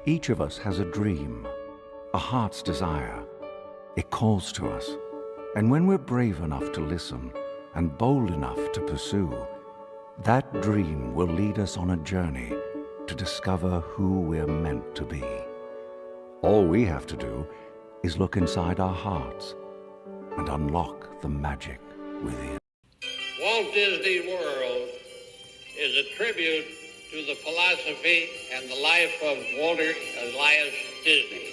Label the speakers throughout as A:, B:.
A: Each of us has a dream, a heart's desire. It calls to us, and when we're brave enough to listen and bold enough to pursue, that dream will lead us on a journey to discover who we're meant to be. All we have to do is look inside our hearts and unlock the magic within.
B: Walt Disney World is a tribute to the philosophy and the life of Walter Elias Disney,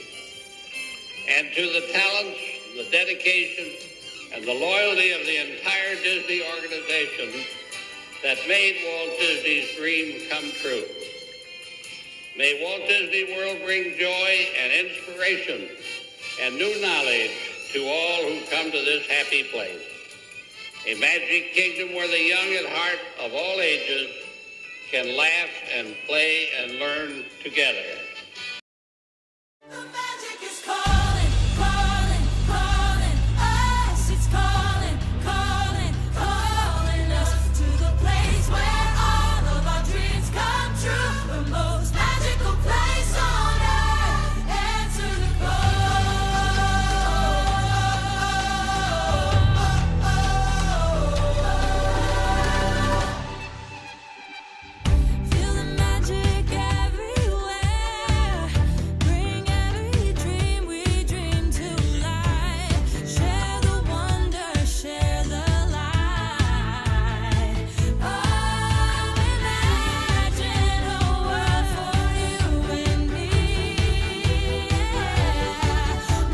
B: and to the talents, the dedication, and the loyalty of the entire Disney organization that made Walt Disney's dream come true. May Walt Disney World bring joy and inspiration and new knowledge to all who come to this happy place. A magic kingdom where the young at heart of all ages can laugh and play and learn together.
C: The magic is calling, calling, calling us. It's calling, calling, calling us to the place where all of our dreams come true. The most magical place on earth. Answer the call. Feel the magic everywhere. Bring every dream we dream to life. Share the wonder, share the light. Oh, imagine a world for you and me.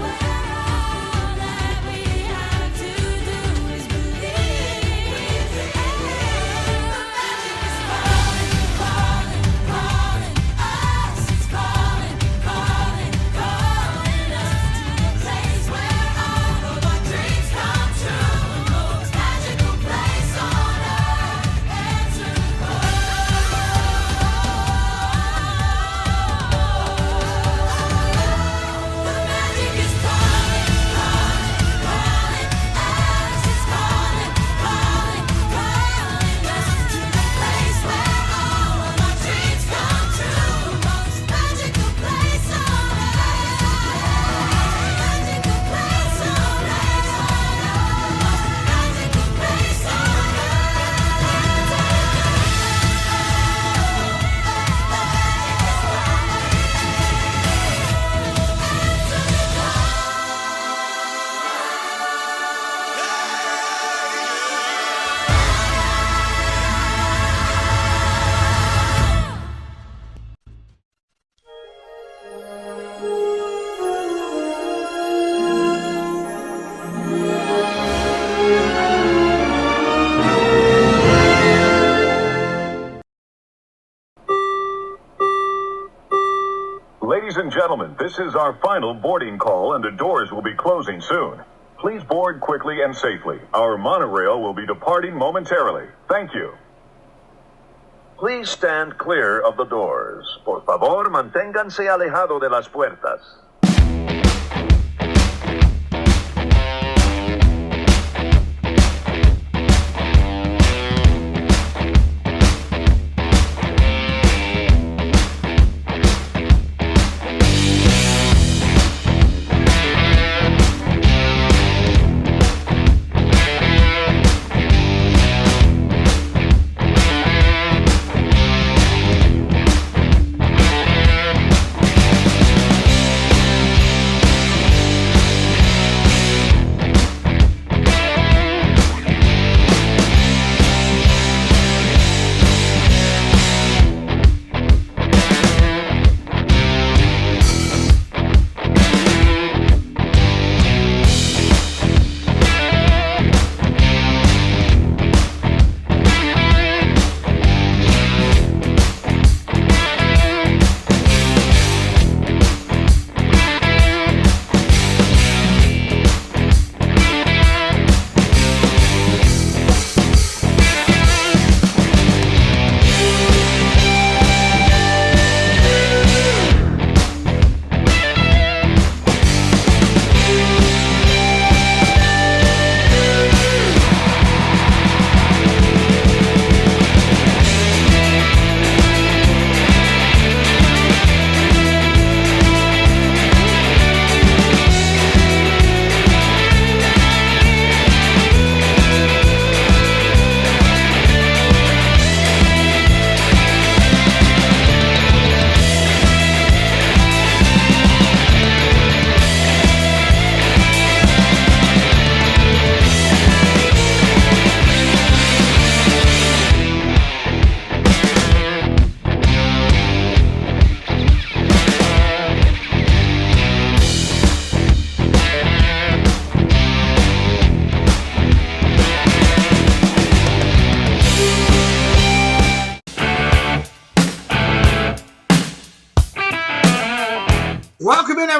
C: Where all that we have to do is believe. The magic is calling, calling, calling us. It's calling, calling, calling us to the place where all of our dreams come true. The most magical place on earth. Answer the call. The magic is calling, calling, calling us. It's calling, calling, calling us to the place where all of our dreams come true. The most magical place on earth. Magical place on earth. Magical place on
D: Ladies and gentlemen, this is our final boarding call and the doors will be closing soon. Please board quickly and safely. Our monorail will be departing momentarily. Thank you. Please stand clear of the doors. Por favor, manténganse alejado de las puertas.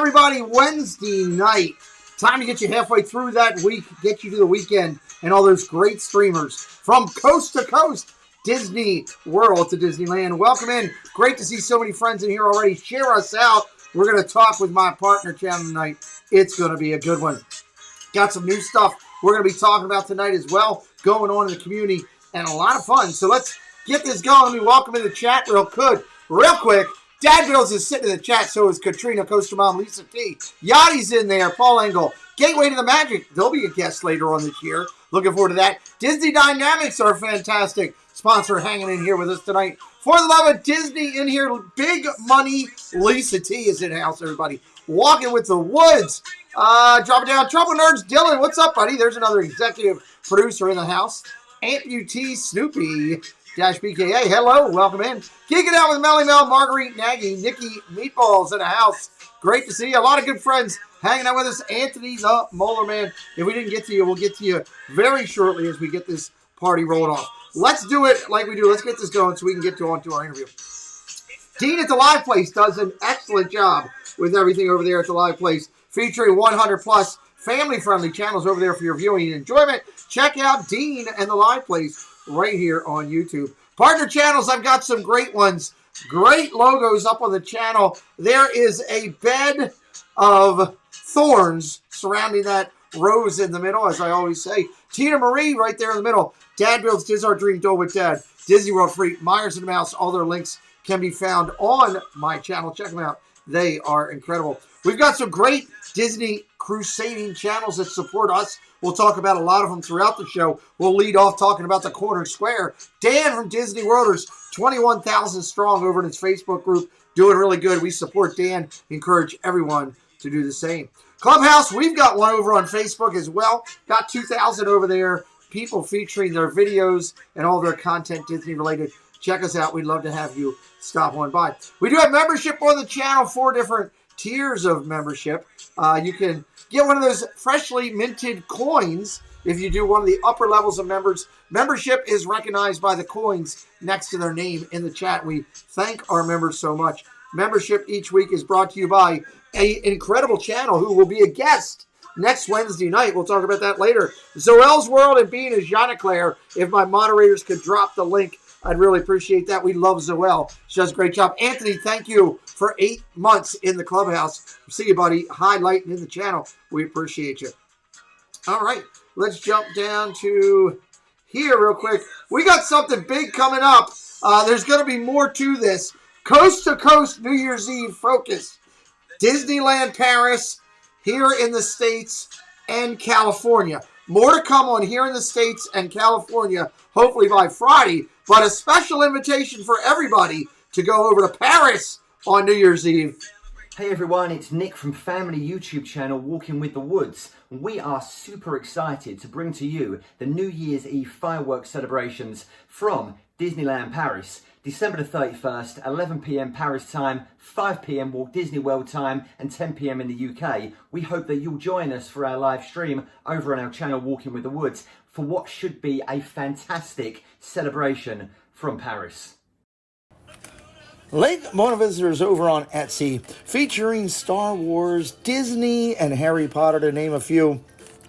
E: everybody. Wednesday night. Time to get you halfway through that week, get you to the weekend, and all those great streamers from coast to coast. Disney World to Disneyland. Welcome in. Great to see so many friends in here already. Share us out. We're going to talk with my partner channel tonight. It's going to be a good one. Got some new stuff we're going to be talking about tonight as well, going on in the community, and a lot of fun. So let's get this going. Let me welcome in the chat real quick. Dadbuildz is sitting in the chat, so is Katrina, Coaster Mom, Lisa T. Yachty's in there, Paul Engel. Gateway to the Magic, they'll be a guest later on this year. Looking forward to that. Disney Dynamics are fantastic. Sponsor hanging in here with us tonight. For the love of Disney in here, big money. Lisa T is in house, everybody. Walking with the Woods. Drop it down. Trouble Nerds, Dylan, what's up, buddy? There's another executive producer in the house. Amputee Snoopy. Dash BKA, hello, welcome in. Kicking out with Melly Mel, Marguerite Nagy, Nikki Meatballs in the house. Great to see you. A lot of good friends hanging out with us. Anthony the Molar Man. If we didn't get to you, we'll get to you very shortly as we get this party rolling off. Let's do it like we do. Let's get this going so we can get on to our interview. Dean at the Live Place does an excellent job with everything over there at the Live Place, featuring 100 plus family-friendly channels over there for your viewing and enjoyment. Check out Dean and the Live Place right here on YouTube. Partner channels, I've got some great ones. Great logos up on the channel. There is a bed of thorns surrounding that rose in the middle, as I always say. Tina Marie right there in the middle. Dadbuildz, Diz Our Dream, Dole with Dad. Disney World Freak, Myers and Mouse. All their links can be found on my channel. Check them out. They are incredible. We've got some great Disney crusading channels that support us. We'll talk about a lot of them throughout the show. We'll lead off talking about the Corner Square. Dan from Disney Worlders, 21,000 strong over in his Facebook group. Doing really good. We support Dan. Encourage everyone to do the same. Clubhouse, we've got one over on Facebook as well. Got 2,000 over there. People featuring their videos and all their content Disney related. Check us out. We'd love to have you stop on by. We do have membership on the channel, 4 different tiers of membership. You can get one of those freshly minted coins if you do one of the upper levels of members. Membership is recognized by the coins next to their name in the chat. We thank our members so much. Membership each week is brought to you by an incredible channel who will be a guest next Wednesday night. We'll talk about that later. Zoel's World and being as Jean-Claire. If my moderators could drop the link, I'd really appreciate that. We love Zoel. She does a great job. Anthony, thank you for 8 months in the clubhouse. See you, buddy. Highlighting in the channel. We appreciate you. All right. Let's jump down to here real quick. We got something big coming up. There's going to be more to this. Coast to Coast New Year's Eve focus. Disneyland Paris, here in the States and California. More to come on here in the States and California, hopefully by Friday. But a special invitation for everybody to go over to Paris on New Year's Eve.
F: Hey everyone, it's Nick from family YouTube channel Walking with the Woods. We are super excited to bring to you the New Year's Eve fireworks celebrations from Disneyland Paris. December the 31st, 11 p.m. Paris time, 5 p.m. Walt Disney World time, and 10 p.m. in the UK. We hope that you'll join us for our live stream over on our channel Walking with the Woods for what should be a fantastic celebration from Paris.
E: Lake Mona Visitors over on Etsy, featuring Star Wars, Disney, and Harry Potter, to name a few.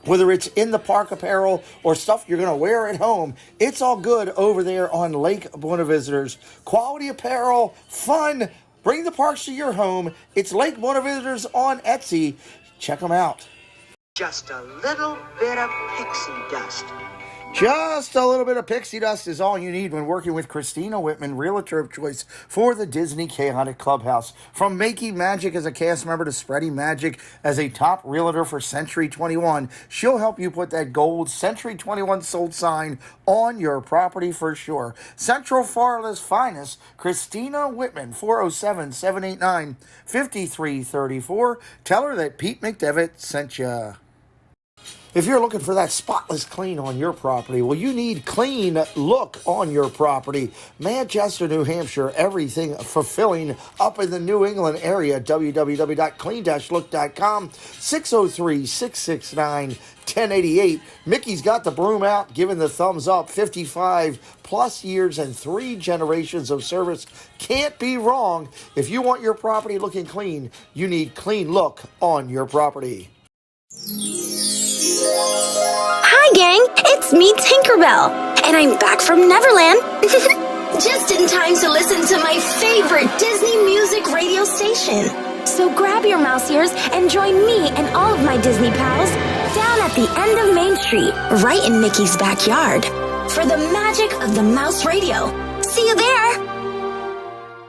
E: Whether it's in the park apparel or stuff you're going to wear at home, it's all good over there on Lake Mona Visitors. Quality apparel, fun, bring the parks to your home. It's Lake Mona Visitors on Etsy. Check them out.
G: Just a little bit of pixie dust.
E: Just a little bit of pixie dust is all you need when working with Christina Whitman, Realtor of Choice for the Disney Chaotic Clubhouse. From making magic as a cast member to spreading magic as a top realtor for Century 21, she'll help you put that gold Century 21 sold sign on your property for sure. Central Florida's finest, Christina Whitman, 407-789-5334. Tell her that Pete McDevitt sent you. If you're looking for that spotless clean on your property, well, you need clean look on your property. Manchester, New Hampshire, everything fulfilling up in the New England area. www.clean-look.com, 603-669 1088. Mickey's got the broom out, giving the thumbs up. 55 plus years and 3 generations of service. Can't be wrong. If you want your property looking clean, you need clean look on your property.
H: Hi, gang. It's me, Tinkerbell. And I'm back from Neverland. Just in time to listen to my favorite Disney music radio station. So grab your mouse ears and join me and all of my Disney pals down at the end of Main Street, right in Mickey's backyard, for the magic of the Mouse Radio. See you there.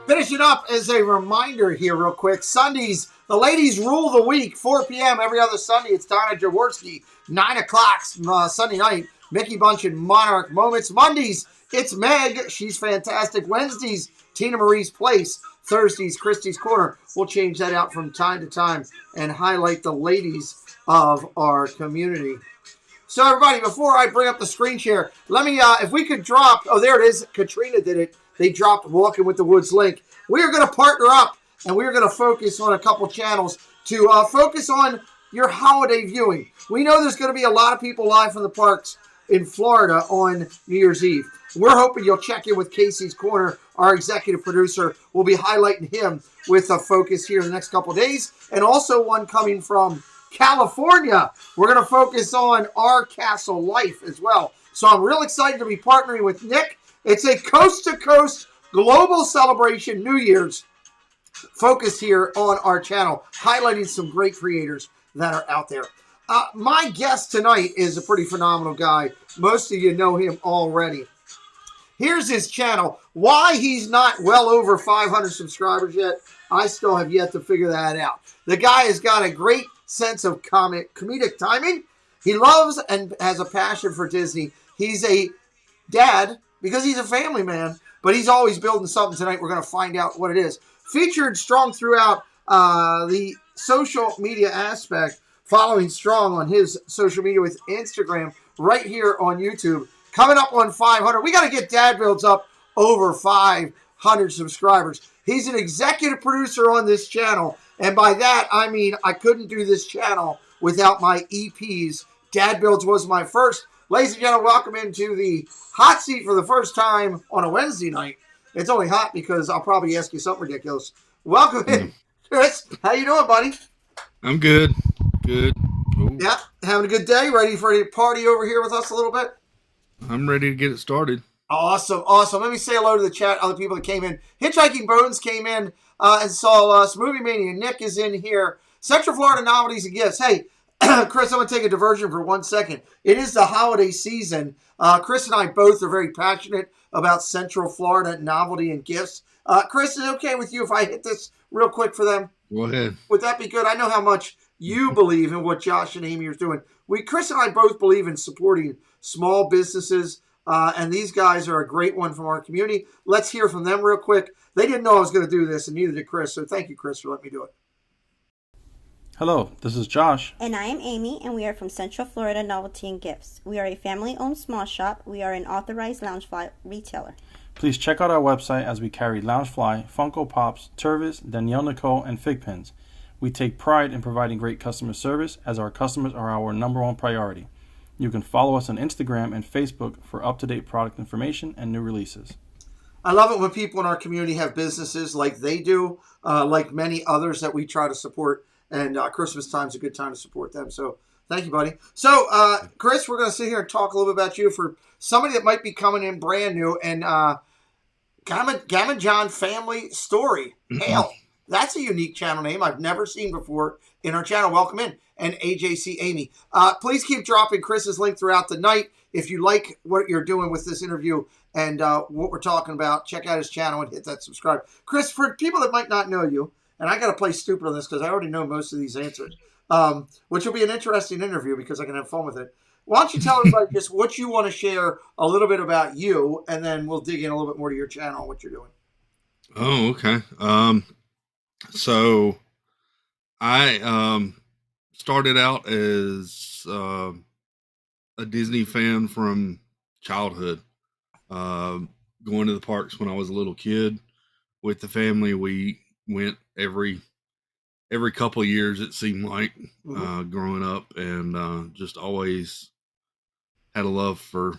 E: Finishing up as a reminder here real quick. Sundays, the ladies rule the week, 4 p.m. every other Sunday. It's Donna Jaworski, 9 o'clock Sunday night. Mickey Bunch and Monarch Moments. Mondays, it's Meg. She's fantastic. Wednesdays, Tina Marie's Place. Thursdays, Christie's Corner. We'll change that out from time to time and highlight the ladies of our community. So, everybody, before I bring up the screen share, let me, if we could drop, oh, there it is. Katrina did it. They dropped Walking with the Woods link. We are going to partner up, and we are going to focus on a couple channels to focus on your holiday viewing. We know there's going to be a lot of people live from the parks in Florida on New Year's Eve. We're hoping you'll check in with Casey's Corner, our executive producer. We'll be highlighting him with a focus here in the next couple of days, and also one coming from California. We're going to focus on our castle life as well. So I'm real excited to be partnering with Nick. It's a coast-to-coast global celebration, New Year's, focus here on our channel, highlighting some great creators that are out there. My guest tonight is a pretty phenomenal guy. Most of you know him already. Here's his channel. Why he's not well over 500 subscribers yet, I still have yet to figure that out. The guy has got a great sense of comedic timing. He loves and has a passion for Disney. He's a dad because he's a family man, but he's always building something tonight. We're going to find out what it is. Featured strong throughout the social media aspect, following strong on his social media with Instagram, right here on YouTube. Coming up on 500. We got to get Dadbuildz up over 500 subscribers. He's an executive producer on this channel. And by that, I mean I couldn't do this channel without my EPs. Dadbuildz was my first. Ladies and gentlemen, welcome into the hot seat for the first time on a Wednesday night. It's only hot because I'll probably ask you something ridiculous. Welcome in, Chris. How you doing, buddy?
I: I'm good. Good. Ooh.
E: Yeah, having a good day. Ready for a party over here with us a little bit?
I: I'm ready to get it started.
E: Awesome, awesome. Let me say hello to the chat, other people that came in. Hitchhiking Bones came in and saw Smoothie Mania. Nick is in here. Central Florida Novelties and Gifts. Hey, Chris, I'm going to take a diversion for 1 second. It is the holiday season. Chris and I both are very passionate about Central Florida Novelty and Gifts. Chris, is it okay with you if I hit this real quick for them?
I: Go ahead.
E: Would that be good? I know how much you believe in what Josh and Amy are doing. Chris and I both believe in supporting small businesses, and these guys are a great one from our community. Let's hear from them real quick. They didn't know I was going to do this, and neither did Chris, so thank you, Chris, for letting me do it.
J: Hello, this is Josh.
K: And I am Amy, and we are from Central Florida Novelty and Gifts. We are a family-owned small shop. We are an authorized Loungefly retailer.
J: Please check out our website as we carry Loungefly, Funko Pops, Tervis, Danielle Nicole, and Fig Pins. We take pride in providing great customer service as our customers are our number one priority. You can follow us on Instagram and Facebook for up-to-date product information and new releases.
E: I love it when people in our community have businesses like they do, like many others that we try to support, and Christmas time's a good time to support them. So thank you, buddy. So, Chris, we're going to sit here and talk a little bit about you for somebody that might be coming in brand new, and Gammon John Family Story. Hail. That's a unique channel name I've never seen before in our channel. Welcome in. And AJC Amy. Please keep dropping Chris's link throughout the night. If you like what you're doing with this interview and what we're talking about, check out his channel and hit that subscribe. Chris, for people that might not know you, and I got to play stupid on this because I already know most of these answers, which will be an interesting interview because I can have fun with it. Why don't you tell everybody just what you want to share a little bit about you, and then we'll dig in a little bit more to your channel and what you're doing.
I: Oh, okay. So I started out as a Disney fan from childhood. Going to the parks when I was a little kid with the family. We went every every couple of years, it seemed like,
E: Mhm.
I: growing up, and just always had a love for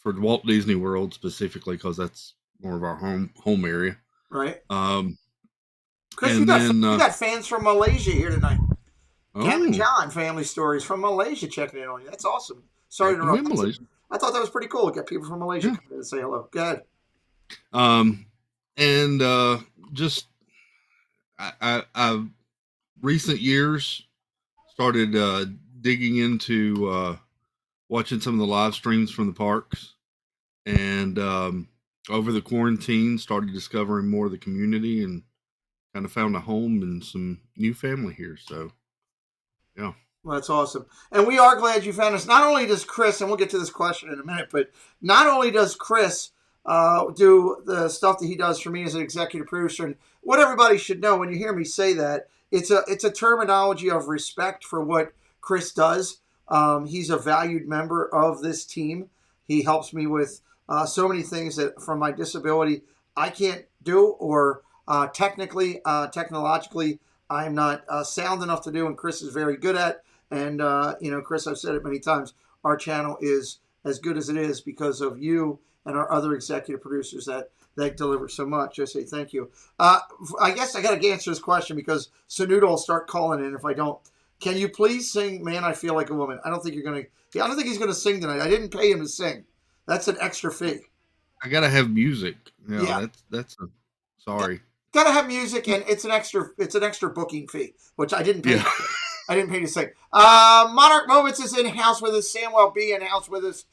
I: Walt Disney World specifically because that's more of our home area.
E: Right.
I: Um,
E: Chris,
I: and then,
E: you got fans from Malaysia here tonight. Cam and
I: oh,
E: John, family stories from Malaysia checking in on you. That's awesome. Sorry to
I: welcome in,
E: interrupt.
I: Malaysia.
E: I thought that was pretty cool. Got people from Malaysia
I: Yeah.
E: coming in and say hello. Go ahead.
I: And just I recent years started digging into watching some of the live streams from the parks, and over the quarantine started discovering more of the community and kind of found a home and some new family here. So yeah.
E: Well, that's awesome. And we are glad you found us. Not only does Chris, and we'll get to this question in a minute, but not only does Chris do the stuff that he does for me as an executive producer, and what everybody should know when you hear me say that, it's a terminology of respect for what Chris does. He's a valued member of this team. He helps me with so many things that from my disability I can't do, or technologically, I'm not sound enough to do, and Chris is very good at. And, Chris, I've said it many times, our channel is as good as it is because of you and our other executive producers that deliver so much. I say thank you. I guess I got to answer this question because Sanudo will start calling in if I don't. Can you please sing Man, I Feel Like a Woman? I don't think he's going to sing tonight. I didn't pay him to sing. That's an extra fee.
I: I gotta have music.
E: Yeah.
I: Sorry.
E: Got to have music, and it's an extra booking fee, which I didn't pay.
I: Yeah.
E: I didn't pay to sing. Monarch Moments is in house with us. Samwell B in house with us.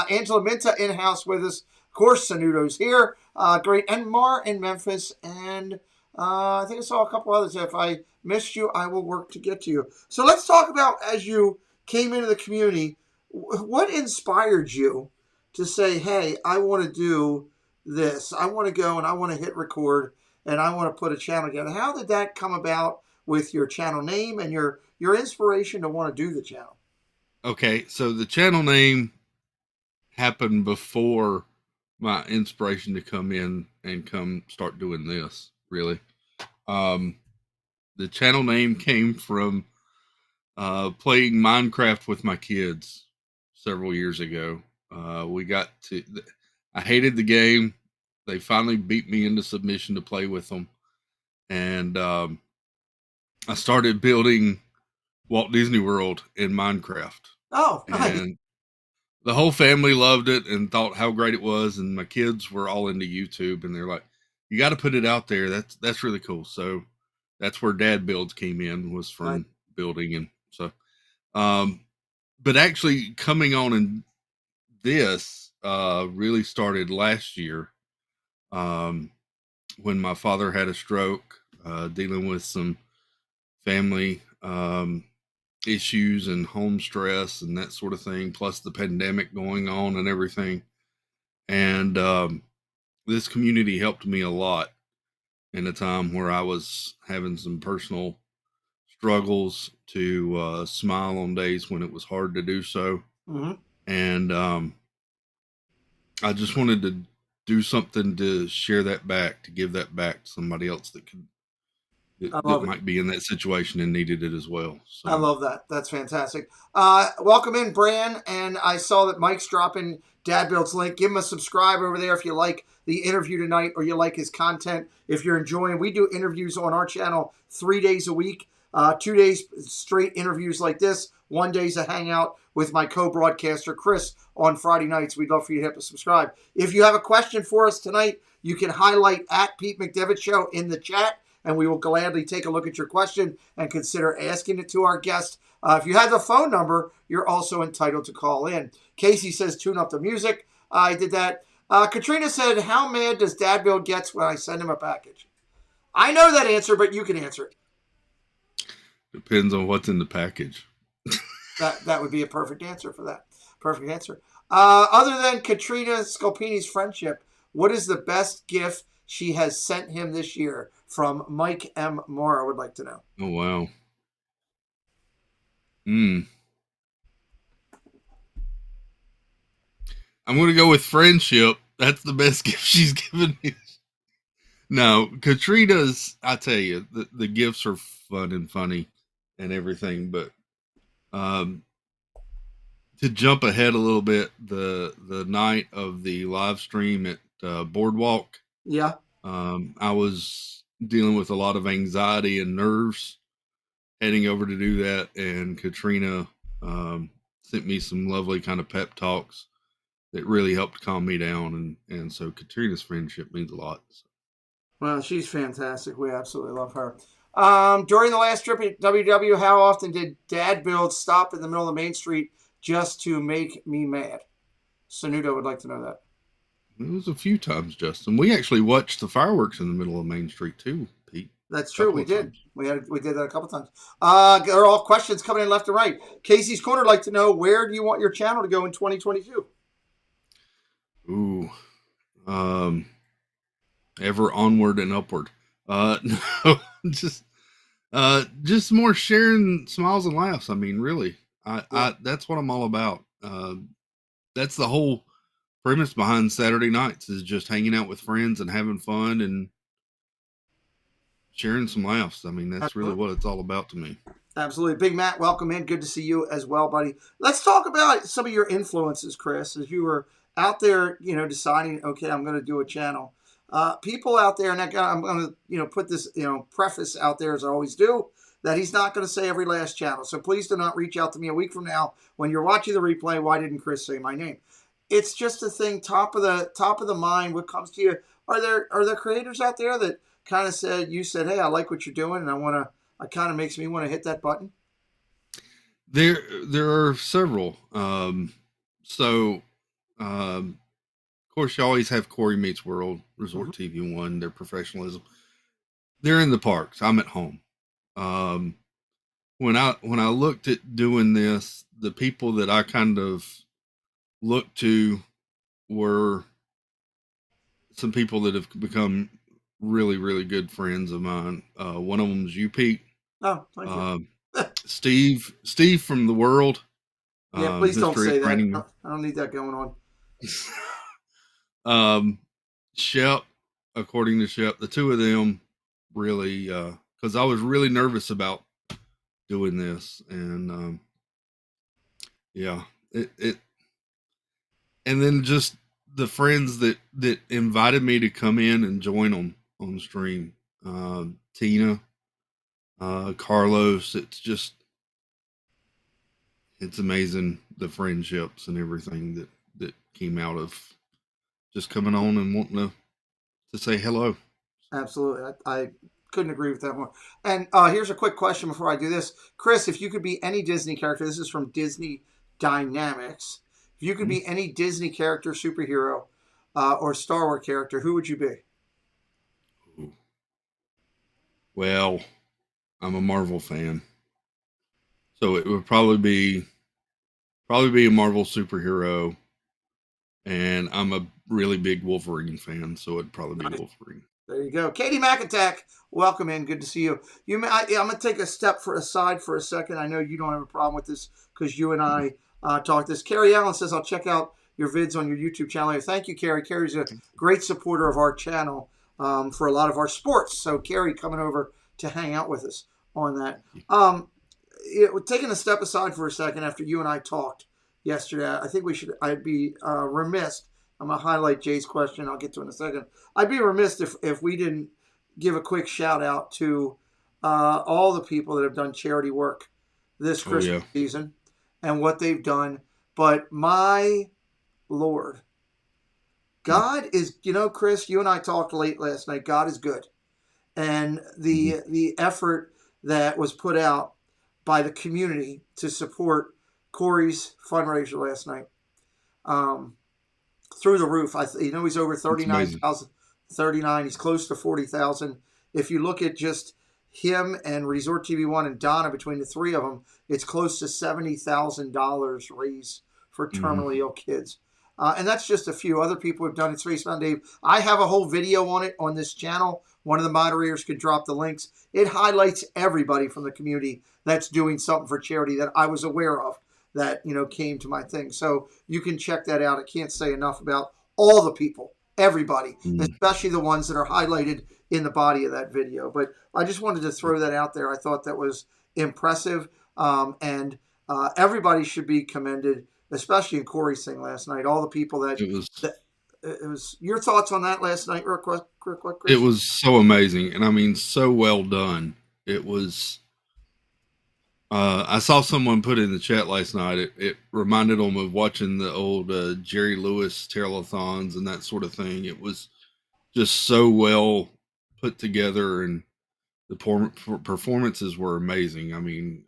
E: Angela Minta in house with us. Of course, Sanudo's here. Great. And Mar in Memphis. And I think I saw a couple others. If I missed you, I will work to get to you. So let's talk about, as you came into the community, what inspired you to say, hey, I want to do this. I want to go and I want to hit record and I want to put a channel together. How did that come about with your channel name and your inspiration to want to do the channel?
I: Okay, so the channel name happened before my inspiration to come in and come start doing this, really. The channel name came from playing Minecraft with my kids several years ago. I hated the game. They finally beat me into submission to play with them. And I started building Walt Disney World in Minecraft.
E: Oh, nice.
I: And the whole family loved it and thought how great it was. And my kids were all into YouTube, and they're like, you got to put it out there. That's really cool. So that's where Dadbuildz came in, was from
E: Right.
I: building. And so, but actually coming on in this really started last year, when my father had a stroke, dealing with some family issues and home stress and that sort of thing, plus the pandemic going on and everything. And this community helped me a lot in a time where I was having some personal struggles to smile on days when it was hard to do so.
E: Mm-hmm.
I: And I just wanted to do something to share that back, to give that back to somebody else that might be in that situation and needed it as well. So.
E: I love that. That's fantastic. Welcome in, Bran. And I saw that Mike's dropping Dadbuildz link. Give him a subscribe over there if you like the interview tonight or you like his content. If you're enjoying, we do interviews on our channel 3 days a week. 2 days straight interviews like this. 1 day's a hangout with my co-broadcaster, Chris, on Friday nights. We'd love for you to hit the subscribe. If you have a question for us tonight, you can highlight at Pete McDevitt Show in the chat, and we will gladly take a look at your question and consider asking it to our guest. If you have the phone number, you're also entitled to call in. Casey says, tune up the music. I did that. Katrina said, how mad does Dadbuildz gets when I send him a package? I know that answer, but you can answer it.
I: Depends on what's in the package.
E: That would be a perfect answer for that. Perfect answer. Other than Katrina Scalpini's friendship, what is the best gift she has sent him this year? From Mike M. Moore, I would like to know.
I: Oh, wow. I'm going to go with friendship. That's the best gift she's given me. No, Katrina's, I tell you, the gifts are fun and funny and everything, but um, to jump ahead a little bit, the night of the live stream at Boardwalk,
E: Yeah.
I: I was dealing with a lot of anxiety and nerves heading over to do that, and Katrina sent me some lovely kind of pep talks that really helped calm me down, and so Katrina's friendship means a lot. So.
E: Well, she's fantastic. We absolutely love her. During the last trip at WW, how often did Dadbuildz stop in the middle of Main Street just to make me mad? Sanudo would like to know that.
I: It was a few times, Justin. We actually watched the fireworks in the middle of Main Street too, Pete.
E: That's true. We did. We did that a couple times. There are all questions coming in left and right. Casey's Corner would like to know, where do you want your channel to go in 2022?
I: Ooh, ever onward and upward. No, just more sharing smiles and laughs. I mean, really, I that's what I'm all about. That's the whole premise behind Saturday nights, is just hanging out with friends and having fun and sharing some laughs. I mean, that's really what it's all about to me.
E: Absolutely. Big Matt, welcome in. Good to see you as well, buddy. Let's talk about some of your influences, Chris, as you were out there, deciding, okay, I'm going to do a channel. People out there, and I'm going to, put this, preface out there as I always do, that he's not going to say every last channel. So please do not reach out to me a week from now when you're watching the replay. Why didn't Chris say my name? It's just a thing, top of the mind. What comes to you? Are there creators out there that kind of said, hey, I like what you're doing, and it kind of makes me want to hit that button?
I: There are several. Of course, you always have Corey Meets World, Resort TV One, their professionalism. They're in the parks. I'm at home. When I looked at doing this, the people that I kind of looked to were some people that have become really, really good friends of mine. One of them is you, Pete.
E: Oh, thank you.
I: Steve from The World.
E: Yeah, please don't say that. I don't need that going
I: on. Shep, according to Shep, the two of them really, because I was really nervous about doing this, and and then just the friends that invited me to come in and join them on stream. Tina, Carlos, it's amazing, the friendships and everything that came out of just coming on and wanting to say hello.
E: Absolutely. I couldn't agree with that more. And here's a quick question before I do this. Chris, if you could be any Disney character, this is from Disney Dynamics. If you could be any Disney character, superhero, or Star Wars character, who would you be?
I: Ooh. Well, I'm a Marvel fan, so it would probably be a Marvel superhero, and I'm a really big Wolverine fan, so it'd probably be Wolverine.
E: There you go. Katie McAttack, welcome in. Good to see you. I'm going to take a step aside for a second. I know you don't have a problem with this because you and I talked this. Carrie Allen says, I'll check out your vids on your YouTube channel. Thank you, Carrie. Carrie's a great supporter of our channel for a lot of our sports. So, Carrie coming over to hang out with us on that. Taking a step aside for a second after you and I talked yesterday, I think I'd be remiss. I'm going to highlight Jay's question. I'll get to it in a second. I'd be remiss if we didn't give a quick shout out to all the people that have done charity work this Christmas season and what they've done. But my Lord, God is, Chris, you and I talked late last night. God is good. And the effort that was put out by the community to support Corey's fundraiser last night, through the roof. He's over 39,000, 39. He's close to 40,000. If you look at just him and Resort TV One and Donna, between the three of them, it's close to $70,000 raised for terminally ill kids. And that's just a few. Other people have done it. Spacebound Dave. I have a whole video on it on this channel. One of the moderators could drop the links. It highlights everybody from the community that's doing something for charity that I was aware of that, came to my thing. So you can check that out. I can't say enough about all the people everybody,
I: Mm.
E: especially the ones that are highlighted in the body of that video. But I just wanted to throw that out there. I thought that was impressive, and everybody should be commended, especially in Corey's thing last night. All the people that it was. Your thoughts on that last night, real quick, Chris?
I: It was so amazing, and I mean, so well done. It was. I saw someone put in the chat last night. It reminded them of watching the old Jerry Lewis telethons and that sort of thing. It was just so well put together, and the performances were amazing. I mean,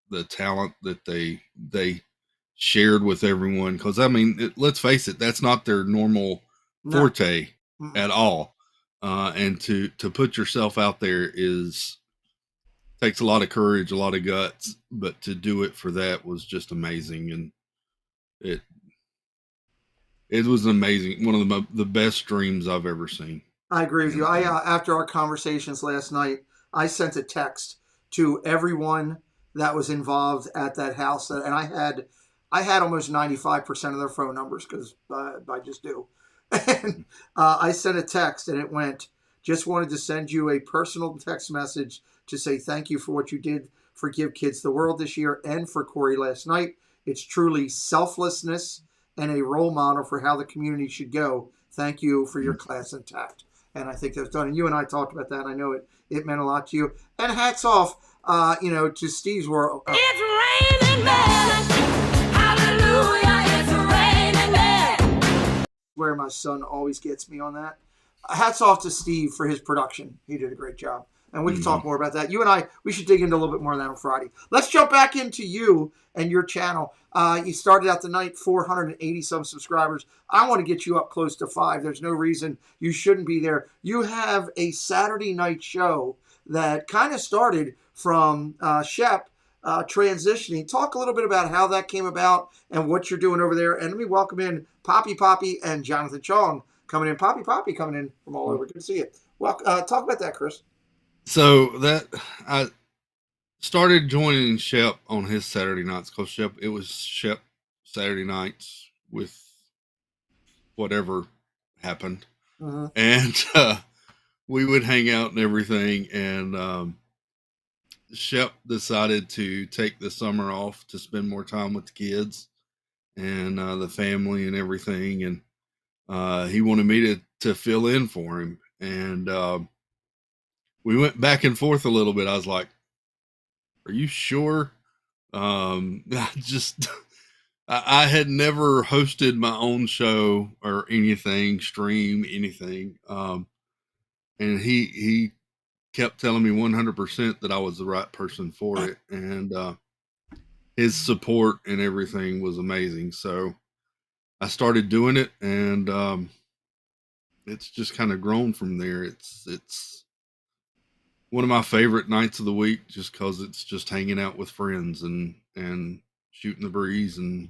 I: the talent that they shared with everyone, because I mean, let's face it, that's not their normal forte at all. And to put yourself out there takes a lot of courage, a lot of guts, but to do it for that was just amazing. And it was amazing. One of the best streams I've ever seen.
E: I agree with you. I after our conversations last night, I sent a text to everyone that was involved at that house, and I had almost 95% of their phone numbers, because I just do. And I sent a text, and it went, "Just wanted to send you a personal text message to say thank you for what you did for Give Kids the World this year and for Corey last night. It's truly selflessness and a role model for how the community should go. Thank you for your class and tact." And I think that's done. And you and I talked about that. I know it meant a lot to you. And hats off, to Steve's world.
C: It's raining men. Hallelujah, it's raining men.
E: Where my son always gets me on that. Hats off to Steve for his production. He did a great job. And we can talk more about that. You and I, we should dig into a little bit more of that on Friday. Let's jump back into you and your channel. You started out the night 480 some subscribers. I want to get you up close to 5. There's no reason you shouldn't be there. You have a Saturday night show that kind of started from Shep transitioning. Talk a little bit about how that came about and what you're doing over there. And let me welcome in Poppy and Jonathan Chong coming in. Poppy coming in from all over. Good to see you. Well, talk about that, Chris.
I: So that I started joining Shep on his Saturday nights, because it was Shep Saturday nights with whatever happened. And we would hang out and everything. And Shep decided to take the summer off to spend more time with the kids and the family and everything. And he wanted me to fill in for him. And we went back and forth a little bit. I was like, "Are you sure?" I had never hosted my own show or anything, stream anything. And he kept telling me 100% that I was the right person for it. And his support and everything was amazing. So I started doing it, and it's just kind of grown from there. It's one of my favorite nights of the week, just because it's just hanging out with friends and shooting the breeze. And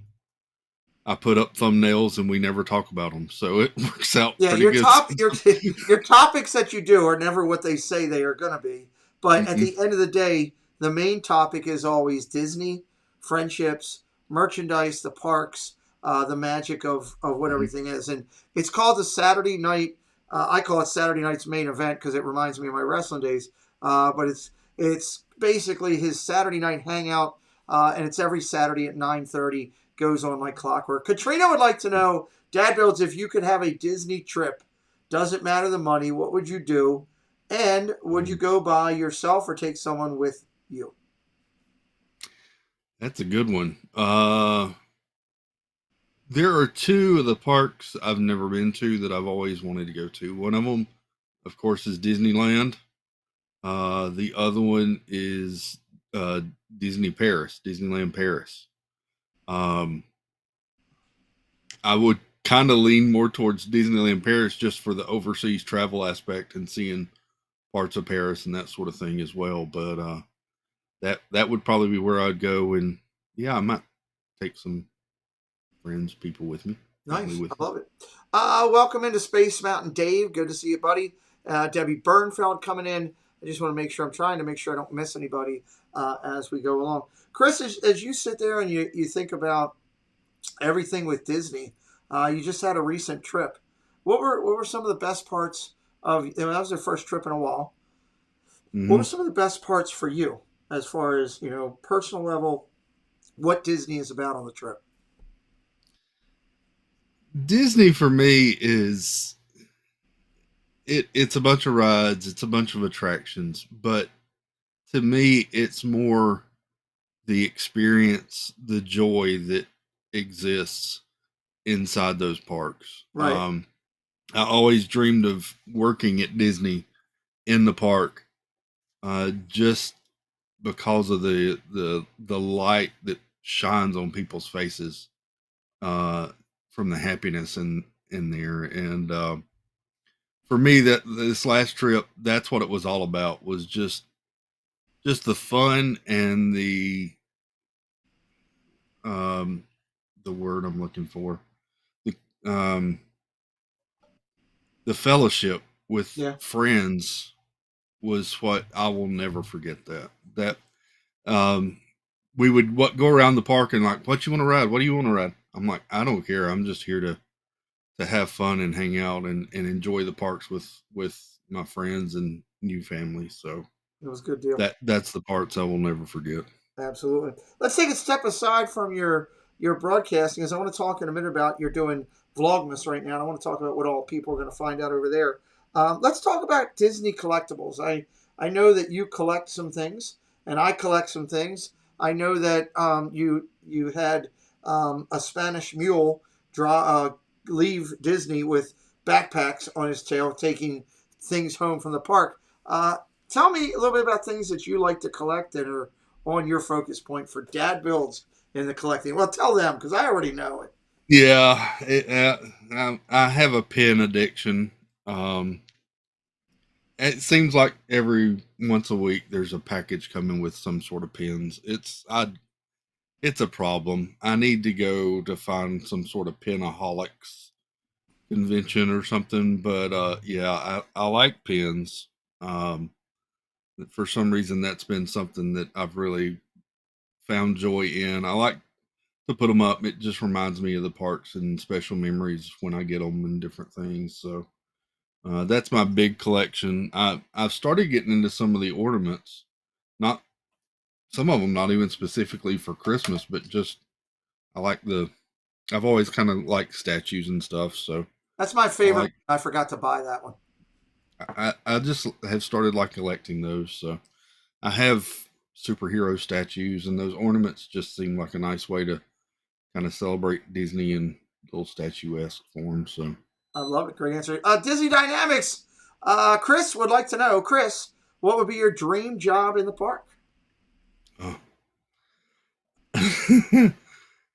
I: I put up thumbnails and we never talk about them, so it works out pretty good.
E: Your topics that you do are never what they say they are going to be. But at the end of the day, the main topic is always Disney, friendships, merchandise, the parks, the magic of what everything is. And it's called the Saturday night. I call it Saturday night's main event because it reminds me of my wrestling days. But it's basically his Saturday night hangout, and it's every Saturday at 9:30. Goes on like clockwork. Katrina would like to know, Dadbuildz, if you could have a Disney trip, doesn't matter the money, what would you do? And would you go by yourself or take someone with you?
I: That's a good one. There are 2 of the parks I've never been to that I've always wanted to go to. One of them, of course, is Disneyland. The other one is Disneyland Paris. I would kind of lean more towards Disneyland Paris just for the overseas travel aspect and seeing parts of Paris and that sort of thing as well. But that would probably be where I'd go. And yeah, I might take some friends, people with me.
E: Nice. I love it. Welcome into Space Mountain Dave. Good to see you, buddy. Debbie Bernfeld coming in. I just want to make sure, I'm trying to make sure I don't miss anybody as we go along. Chris, as you sit there and you think about everything with Disney, you just had a recent trip. what were some of the best parts of? That was their first trip in a while.
I: Mhm.
E: What were some of the best parts for you, as far as personal level? What Disney is about on the trip?
I: Disney for me is it's a bunch of rides, it's a bunch of attractions, but to me it's more the experience, the joy that exists inside those parks.
E: Right.
I: I always dreamed of working at Disney in the park, just because of the light that shines on people's faces, uh, from the happiness in there. And for me, that this last trip, that's what it was all about. Was just the fun and um, the word I'm looking for, the um, the fellowship with
E: Yeah.
I: friends was what I will never forget. That um, we would go around the park and like, what you want to ride? What do you want to ride? I'm like, I don't care. I'm just here to have fun and hang out and enjoy the parks with my friends and new family. So
E: It was a good deal.
I: that's the parts I will never forget.
E: Absolutely. Let's take a step aside from your broadcasting, as I want to talk in a minute about you're doing Vlogmas right now. And I want to talk about what all people are going to find out over there. Let's talk about Disney collectibles. I know that you collect some things, and I collect some things. I know that you had a Spanish mule leave Disney with backpacks on his tail, taking things home from the park. Tell me a little bit about things that you like to collect that are on your focus point for Dadbuildz in the collecting. Well, tell them, because I already know it.
I: Yeah, I have a pen addiction. It seems like every once a week there's a package coming with some sort of pens. It's a problem. I need to go to find some sort of penaholics convention or something. But yeah, I like pens. For some reason, that's been something that I've really found joy in. I like to put them up. It just reminds me of the parks and special memories when I get them and different things. So that's my big collection. I've started getting into some of the ornaments. Not some of them, not even specifically for Christmas, but just I like the. I've always kind of liked statues and stuff. So
E: That's my
I: I
E: favorite.
I: like.
E: I forgot to buy that one.
I: I just have started like collecting those. So I have superhero statues, and those ornaments just seem like a nice way to kind of celebrate Disney in little statuesque form. So
E: I love it. Great answer. Disney Dynamics. Chris would like to know, Chris, what would be your dream job in the park?
I: oh.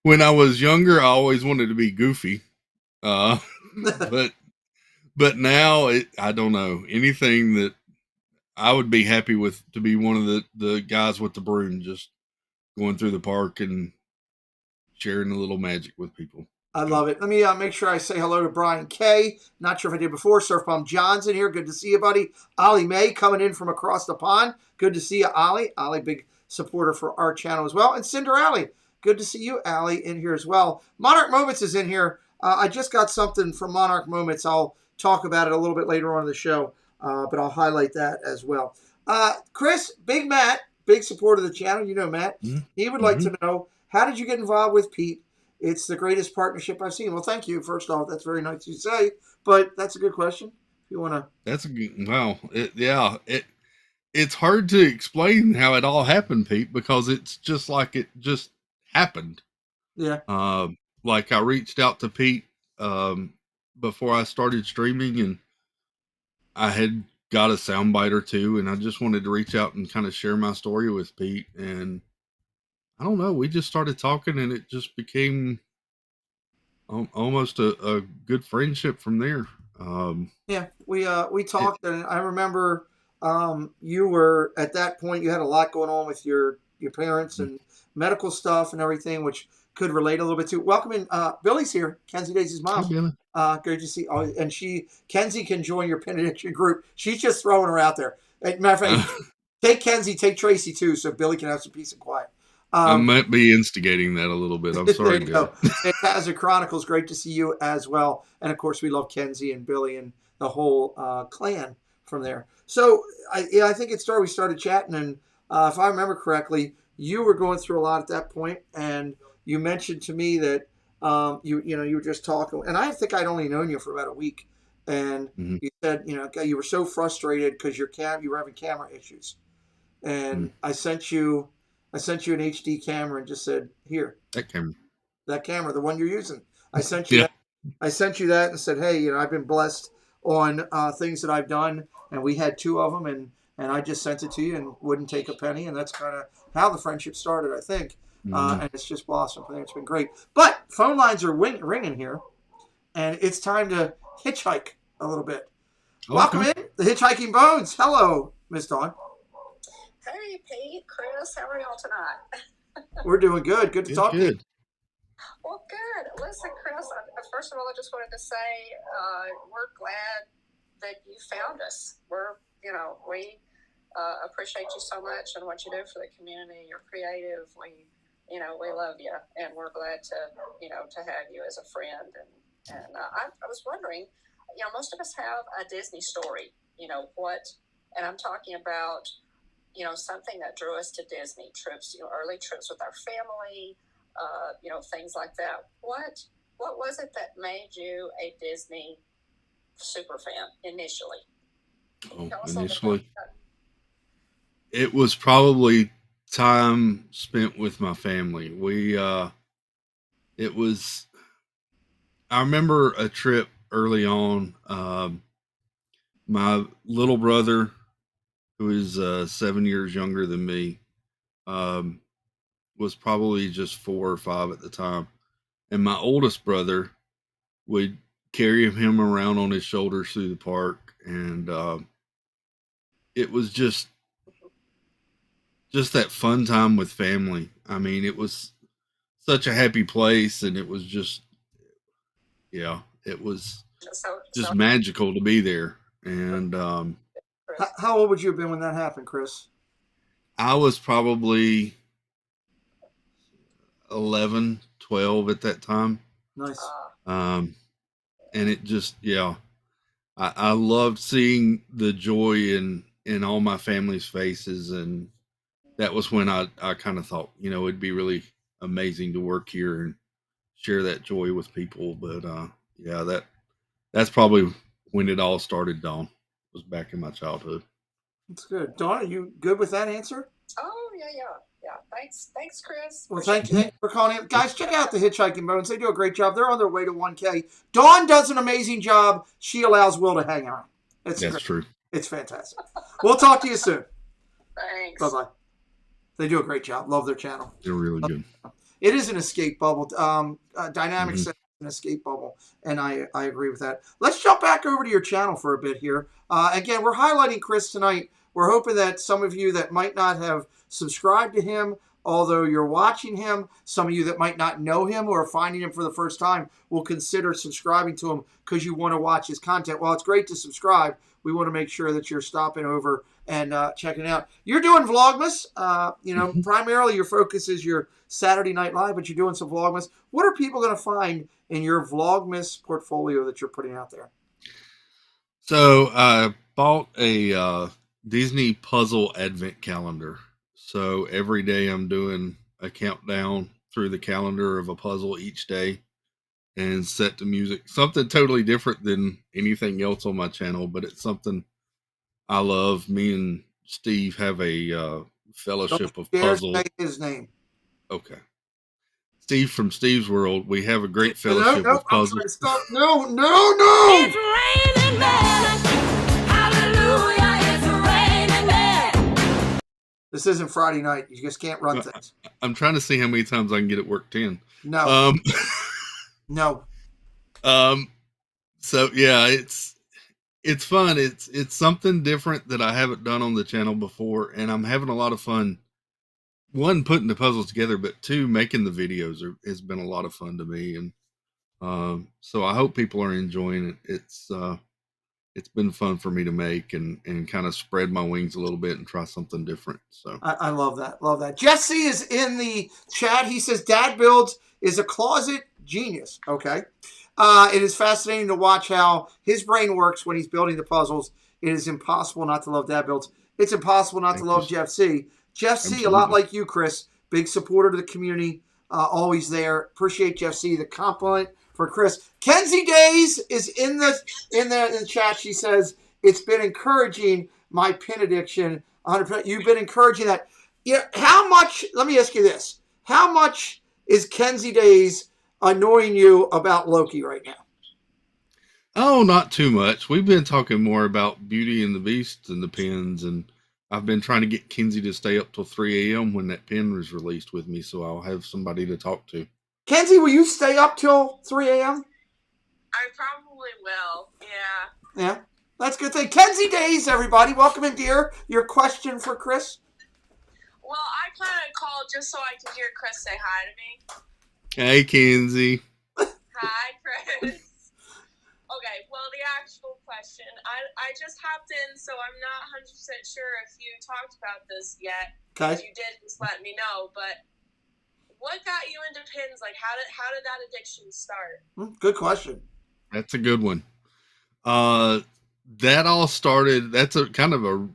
I: When I was younger, I always wanted to be Goofy, uh, but now I don't know anything that I would be happy with to be one of the guys with the broom, just going through the park and sharing a little magic with people.
E: I love it. Let me make sure I say hello to Brian K. Not sure if I did before. Surf Bomb John's in here. Good to see you, buddy. Ollie May coming in from across the pond. Good to see you, Ollie. Ollie, big supporter for our channel as well. And Cinder Alley. Good to see you, Allie, in here as well. Monarch Moments is in here. I just got something from Monarch Moments. I'll talk about it a little bit later on in the show, but I'll highlight that as well. Chris, Big Matt, big supporter of the channel. You know Matt.
I: Mm-hmm.
E: He would like to know, how did you get involved with Pete? It's the greatest partnership I've seen. Well, thank you. First off, that's very nice to say, but that's a good question. If you want to.
I: That's a good, wow. It's hard to explain how it all happened, Pete, because it's just like it just happened.
E: Yeah.
I: Like I reached out to Pete before I started streaming, and I had got a soundbite or two, and I just wanted to reach out and kind of share my story with Pete. And I don't know, we just started talking, and it just became almost a good friendship from there.
E: Yeah, we talked, and I remember you were at that point. You had a lot going on with your parents and medical stuff and everything, which could relate a little bit to. Welcome in, Billy's here. Kenzie Daisy's mom.
I: Hey, Billy.
E: Good to see. Oh, and Kenzie can join your Pin Addiction group. She's just throwing her out there. Matter of fact, take Kenzie, take Tracy too, so Billy can have some peace and quiet.
I: I might be instigating that a little bit. I'm sorry,
E: There you
I: Dad.
E: go. Fantastic Chronicles, great to see you as well. And of course, we love Kenzie and Billy and the whole clan from there. So I think we started chatting, and if I remember correctly, you were going through a lot at that point, and you mentioned to me that you were just talking, and I think I'd only known you for about a week, and
I: Mhm.
E: you said you were so frustrated because you were having camera issues, and I sent you an HD camera and just said, here,
I: That camera.
E: that camera, the one you're using. I sent you
I: Yeah.
E: that. I sent you that and said, hey, I've been blessed on things that I've done, and we had 2 of them, and I just sent it to you and wouldn't take a penny, and that's kind of how the friendship started, I think. And it's just blossomed. I think it's been great. But phone lines are ringing here, and it's time to hitchhike a little bit.
I: Okay.
E: Welcome in, the Hitchhiking Bones. Hello, Miss Dawn.
L: Hey, Pete, Chris, how are y'all tonight?
E: We're doing good. Good to talk to you.
I: Good.
L: Well, good. Listen, Chris, first of all, I just wanted to say we're glad that you found us. We appreciate you so much and what you do for the community. You're creative. We love you, and we're glad to have you as a friend. And I was wondering, most of us have a Disney story. And I'm talking about, something that drew us to Disney trips, early trips with our family, things like that. What was it that made you a Disney super fan initially?
I: Initially, it was probably time spent with my family. I remember a trip early on. My little brother, who is 7 years younger than me, was probably just 4 or 5 at the time. And my oldest brother would carry him around on his shoulders through the park. And it was just that fun time with family. I mean, it was such a happy place, and it was just, it was just magical to be there. And
E: How old would you have been when that happened, Chris?
I: I was probably 11, 12 at that time.
E: Nice.
I: And it just, I loved seeing the joy in all my family's faces. And that was when I kind of thought, it'd be really amazing to work here and share that joy with people. But that's probably when it all started, Dawn. It was back in my childhood.
E: That's good. Dawn, are you good with that answer?
L: Oh, yeah. Thanks, Chris.
E: Well, thank you for calling in. Guys, check out the Hitchhiking Bones. They do a great job. They're on their way to 1K. Dawn does an amazing job. She allows Will to hang around.
I: That's true.
E: It's fantastic. We'll talk to you soon.
L: Thanks.
E: Bye-bye. They do a great job. Love their channel.
I: They're really good.
E: It is an escape bubble. Dynamics is an escape bubble, and I agree with that. Let's jump back over to your channel for a bit here. Again, we're highlighting Chris tonight. We're hoping that some of you that might not have subscribed to him, although you're watching him, some of you that might not know him or are finding him for the first time will consider subscribing to him because you want to watch his content. While it's great to subscribe, we want to make sure that you're stopping over and checking it out. You're doing Vlogmas. Primarily your focus is your Saturday Night Live, but you're doing some Vlogmas. What are people going to find in your Vlogmas portfolio that you're putting out there?
I: So I bought a Disney puzzle advent calendar. So every day I'm doing a countdown through the calendar of a puzzle each day and set to music. Something totally different than anything else on my channel, but it's something I love. Me and Steve have a fellowship of puzzle.
E: Say his name.
I: Okay. Steve from Steve's World. We have a great fellowship of puzzles.
E: No.
C: It's raining men. Hallelujah, it's raining men.
E: This isn't Friday night. You just can't run things.
I: I'm trying to see how many times I can get it work 10.
E: No. No.
I: So yeah, it's fun. It's something different that I haven't done on the channel before, and I'm having a lot of fun. One, putting the puzzles together, but 2, making the videos has been a lot of fun to me, and so I hope people are enjoying it. it's been fun for me to make and kind of spread my wings a little bit and try something different. So
E: I love that. Love that. Jesse is in the chat. He says Dadbuildz is a closet genius. Okay. It is fascinating to watch how his brain works when he's building the puzzles. It is impossible not to love Dadbuildz. It's impossible not to love Jeff C. Jeff C, a lot like you, Chris, big supporter of the community, always there. Appreciate Jeff C. The compliment for Chris. Kenzie Days is in the chat. She says it's been encouraging my pin addiction. 100%. You've been encouraging that. Yeah. How much? Let me ask you this: how much is Kenzie Days annoying you about Loki right now?
I: Oh, not too much. We've been talking more about Beauty and the Beast and the pins, and I've been trying to get Kenzie to stay up till 3 a.m. when that pin was released with me, so I'll have somebody to talk to.
E: Kenzie, will you stay up till 3 a.m.?
M: I probably will, yeah.
E: Yeah, that's a good thing. Kenzie Days, everybody. Welcome in, dear. Your question for Chris?
M: Well, I kind of called just so I could hear Chris say hi to me.
I: Hey, Kenzie.
M: Hi, Chris. Okay, well, the actual question. I just hopped in, so I'm not 100% sure if you talked about this yet.
E: Okay.
M: If you did, just let me know. But what got you into pins? Like, how did that addiction start?
E: Good question.
I: That's a good one. That all started, that's a kind of a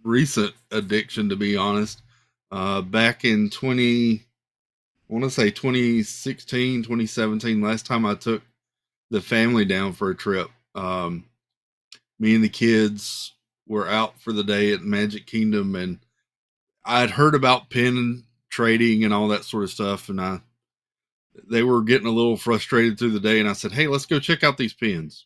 I: recent addiction, to be honest. Back in 2016, 2017, last time I took the family down for a trip. Me and the kids were out for the day at Magic Kingdom, and I'd heard about pin trading and all that sort of stuff, and they were getting a little frustrated through the day, and I said, hey, let's go check out these pins.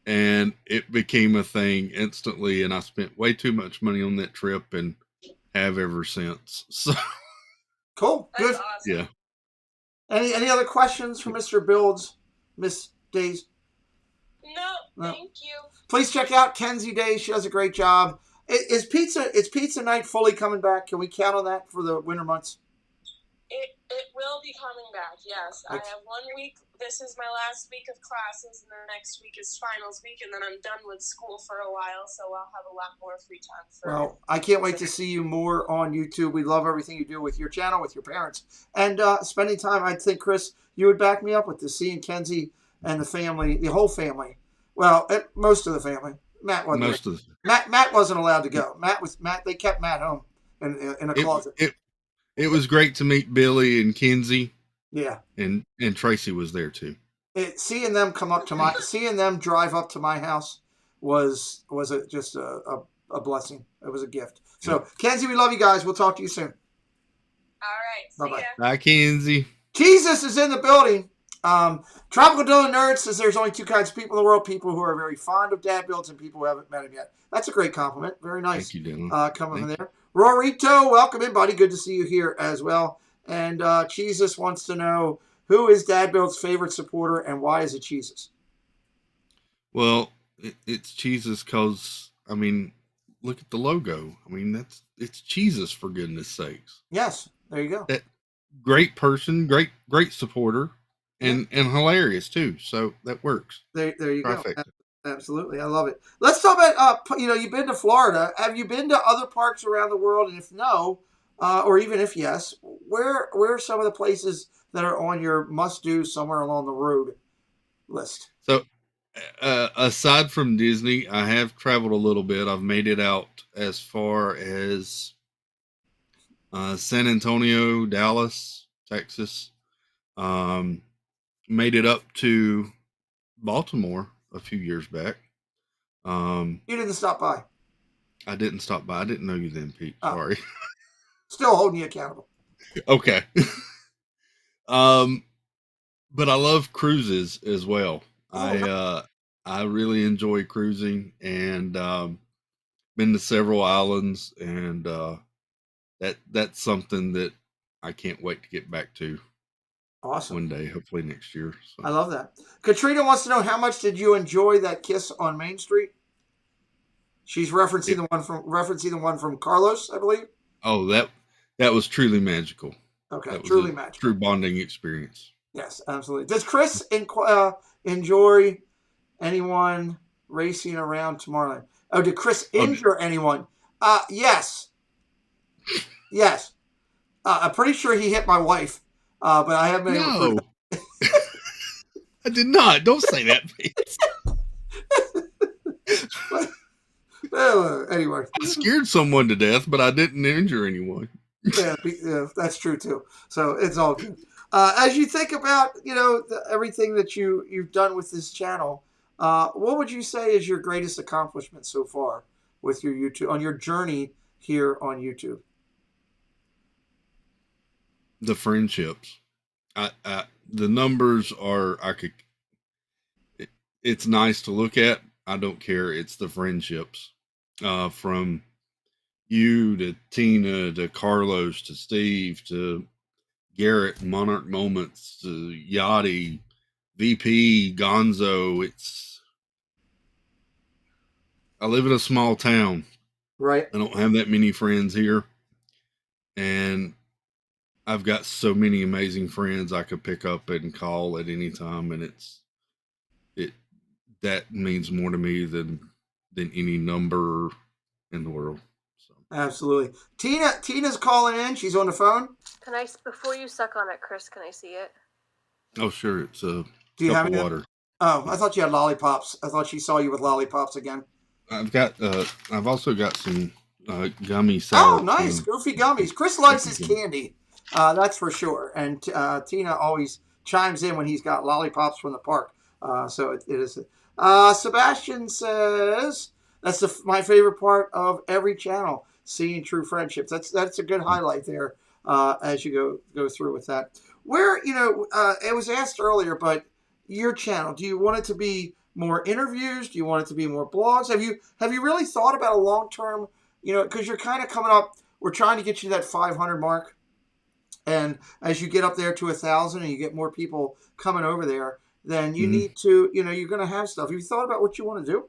I: And it became a thing instantly, and I spent way too much money on that trip and have ever since. So
E: cool. Good.
M: That's awesome.
I: Yeah.
E: Any other questions for Mr. Builds, Miss Days?
M: No, thank you.
E: Please check out Kenzie Days. She does a great job. Is pizza night fully coming back? Can we count on that for the winter months?
M: It will be coming back, yes. I have 1 week. This is my last week of classes, and then next week is finals week, and then I'm done with school for a while, so I'll have a lot more free time.
E: Well, I can't wait to see you more on YouTube. We love everything you do with your channel, with your parents, and spending time. I think, Chris, you would back me up with this, seeing Kenzie and the family, the whole family. Well, most of the family. Matt wasn't. Matt wasn't allowed to go. They kept Matt home in a closet.
I: It was great to meet Billy and Kenzie.
E: Yeah.
I: And Tracy was there too.
E: Seeing them drive up to my house was just a blessing. It was a gift. So, Kenzie, we love you guys. We'll talk to you soon.
M: All right.
E: Bye-bye.
I: Bye, Kenzie.
E: Jesus is in the building. Tropical Dylan Nerd says there's only two kinds of people in the world: people who are very fond of Dadbuildz and people who haven't met him yet. That's a great compliment. Very nice.
I: Thank you, Dylan.
E: Coming from there. Rorito, welcome in, buddy. Good to see you here as well. And Jesus wants to know, who is Dadbuild's favorite supporter and why is it Jesus?
I: Well, it's Jesus because, I mean, look at the logo. I mean, it's Jesus, for goodness sakes.
E: Yes, there you go.
I: That great person, great supporter, and hilarious too. So that works.
E: There you
I: Trifecta.
E: go. Absolutely, I love it. Let's talk about you've been to Florida. Have you been to other parks around the world? And if no, or even if yes, where are some of the places that are on your must-do somewhere along the road list?
I: So, aside from Disney, I have traveled a little bit. I've made it out as far as San Antonio, Dallas, Texas. Made it up to Baltimore a few years back.
E: You didn't stop by.
I: I didn't stop by. I didn't know you then, Pete. Sorry.
E: Still holding you accountable.
I: Okay. But I love cruises as well. I really enjoy cruising and been to several islands, and that's something that I can't wait to get back to.
E: Awesome.
I: One day, hopefully next year. So.
E: I love that. Katrina wants to know, how much did you enjoy that kiss on Main Street? She's referencing the one from Carlos, I believe.
I: Oh, that was truly magical.
E: Okay,
I: that was
E: truly
I: a
E: magical.
I: true bonding experience.
E: Yes, absolutely. Does Chris enjoy anyone racing around Tomorrowland? Oh, did Chris injure anyone? Yes. Yes. I'm pretty sure he hit my wife, but I haven't been able to prove
I: No. I did not. Don't say that, Pete.
E: Anyway.
I: I scared someone to death, but I didn't injure anyone.
E: Yeah, that's true too. So it's all good. As you think about, everything that you've done with this channel, what would you say is your greatest accomplishment so far with your YouTube, on your journey here on YouTube?
I: The friendships. The numbers are, it's nice to look at. I don't care. It's the friendships. From you to Tina to Carlos to Steve to Garrett, Monarch Moments to Yachty, VP, Gonzo. I live in a small town.
E: Right.
I: I don't have that many friends here. And I've got so many amazing friends I could pick up and call at any time. And that means more to me than any number in the world. So.
E: Absolutely. Tina's calling in. She's on the phone.
N: Can I, before you suck on it, Chris, can I see it?
I: Oh, sure. It's a
E: Do you
I: cup
E: have
I: of
E: any?
I: water.
E: Oh, I thought you had lollipops. I thought she saw you with lollipops again.
I: I've also got some gummy sour.
E: Oh, nice. Goofy gummies. Chris likes his candy. That's for sure. And Tina always chimes in when he's got lollipops from the park. So it is. Sebastian says, that's my favorite part of every channel, seeing true friendships. That's a good highlight there as you go through with that. Where, it was asked earlier, but your channel, do you want it to be more interviews? Do you want it to be more blogs? Have you really thought about a long-term, because you're kind of coming up, we're trying to get you to that 500 mark. And as you get up there to 1,000 and you get more people coming over there, then you need to, you're going to have stuff. Have you thought about what you want to do?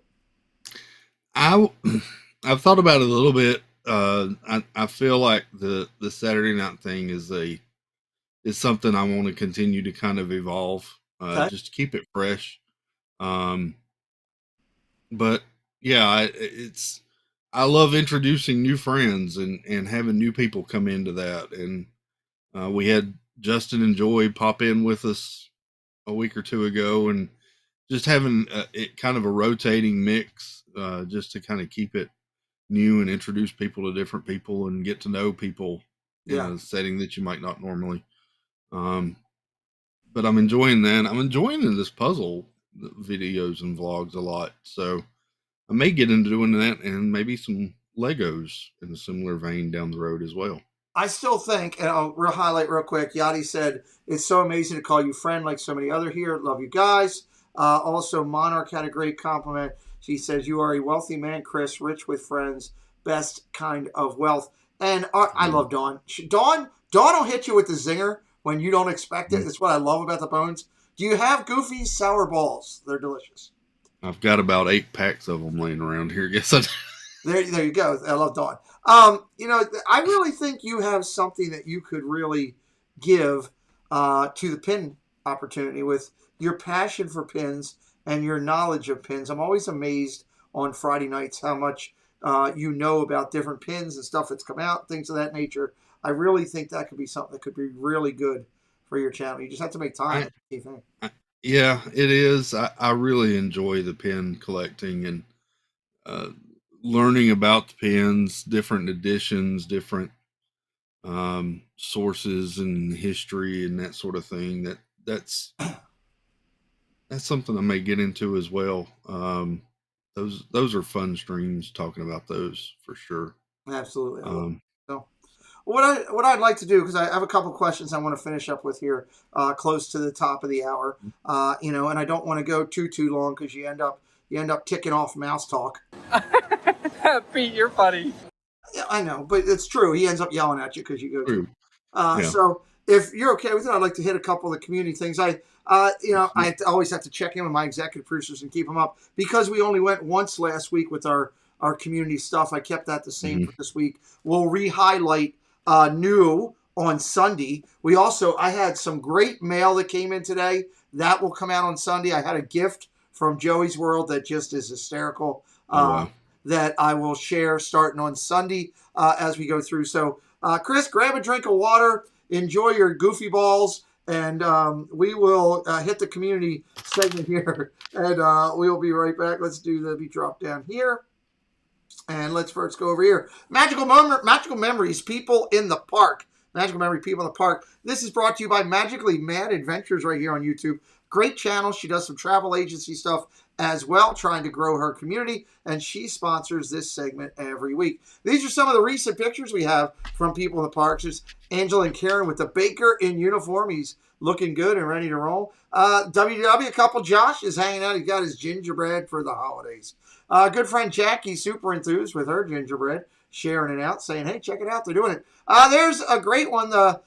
I: I've thought about it a little bit. I feel like the Saturday night thing is something I want to continue to kind of evolve, just to keep it fresh. But yeah, I love introducing new friends and having new people come into that. And we had Justin and Joy pop in with us a week or two ago, and just having it kind of a rotating mix, just to kind of keep it new and introduce people to different people and get to know people in a setting that you might not normally. But I'm enjoying that. I'm enjoying this puzzle videos and vlogs a lot. So I may get into doing that and maybe some Legos in a similar vein down the road as well.
E: I still think, and I'll highlight real quick, Yachty said, it's so amazing to call you friend like so many other here. Love you guys. Also, Monarch had a great compliment. She says, you are a wealthy man, Chris, rich with friends, best kind of wealth. And I love Dawn. Dawn will hit you with the zinger when you don't expect it. That's what I love about the bones. Do you have Goofy's sour balls? They're delicious.
I: I've got about 8 packs of them laying around here. Guess I do.
E: There you go. I love Dawn. I really think you have something that you could really give to the pin opportunity with your passion for pins and your knowledge of pins. I'm always amazed on Friday nights how much you know about different pins and stuff that's come out, things of that nature. I really think that could be something that could be really good for your channel. You just have to make time.
I: Yeah, it is. I really enjoy the pin collecting and learning about the pins, different editions, different sources and history and that sort of thing. That's something I may get into as well. Those are fun streams talking about those for sure.
E: Absolutely. So what I'd like to do, because I have a couple questions I want to finish up with here, close to the top of the hour, and I don't want to go too long because you end up ticking off mouse talk.
O: Pete, you're funny.
E: Yeah, I know, but it's true. He ends up yelling at you because you go too.
I: Yeah.
E: So if you're okay with it, I'd like to hit a couple of the community things. I always have to check in with my executive producers and keep them up because we only went once last week with our community stuff. I kept that the same for this week. We'll re-highlight new on Sunday. I had some great mail that came in today. That will come out on Sunday. I had a gift from Joey's World that just is hysterical.
I: wow.
E: That I will share starting on Sunday as we go through. So, Chris, grab a drink of water, enjoy your goofy balls, and we will hit the community segment here, and we will be right back. Let's do the drop down here, and let's first go over here. Magical Memories, People in the Park. Magical Memory, People in the Park. This is brought to you by Magically Mad Adventures right here on YouTube. Great channel. She does some travel agency stuff as well, trying to grow her community, and she sponsors this segment every week. These are some of the recent pictures we have from People in the Parks. There's Angela and Karen with the baker in uniform. He's looking good and ready to roll. WW couple Josh is hanging out. He's got his gingerbread for the holidays. Good friend Jackie, super enthused with her gingerbread, sharing it out, saying, hey, check it out. They're doing it. There's a great one, the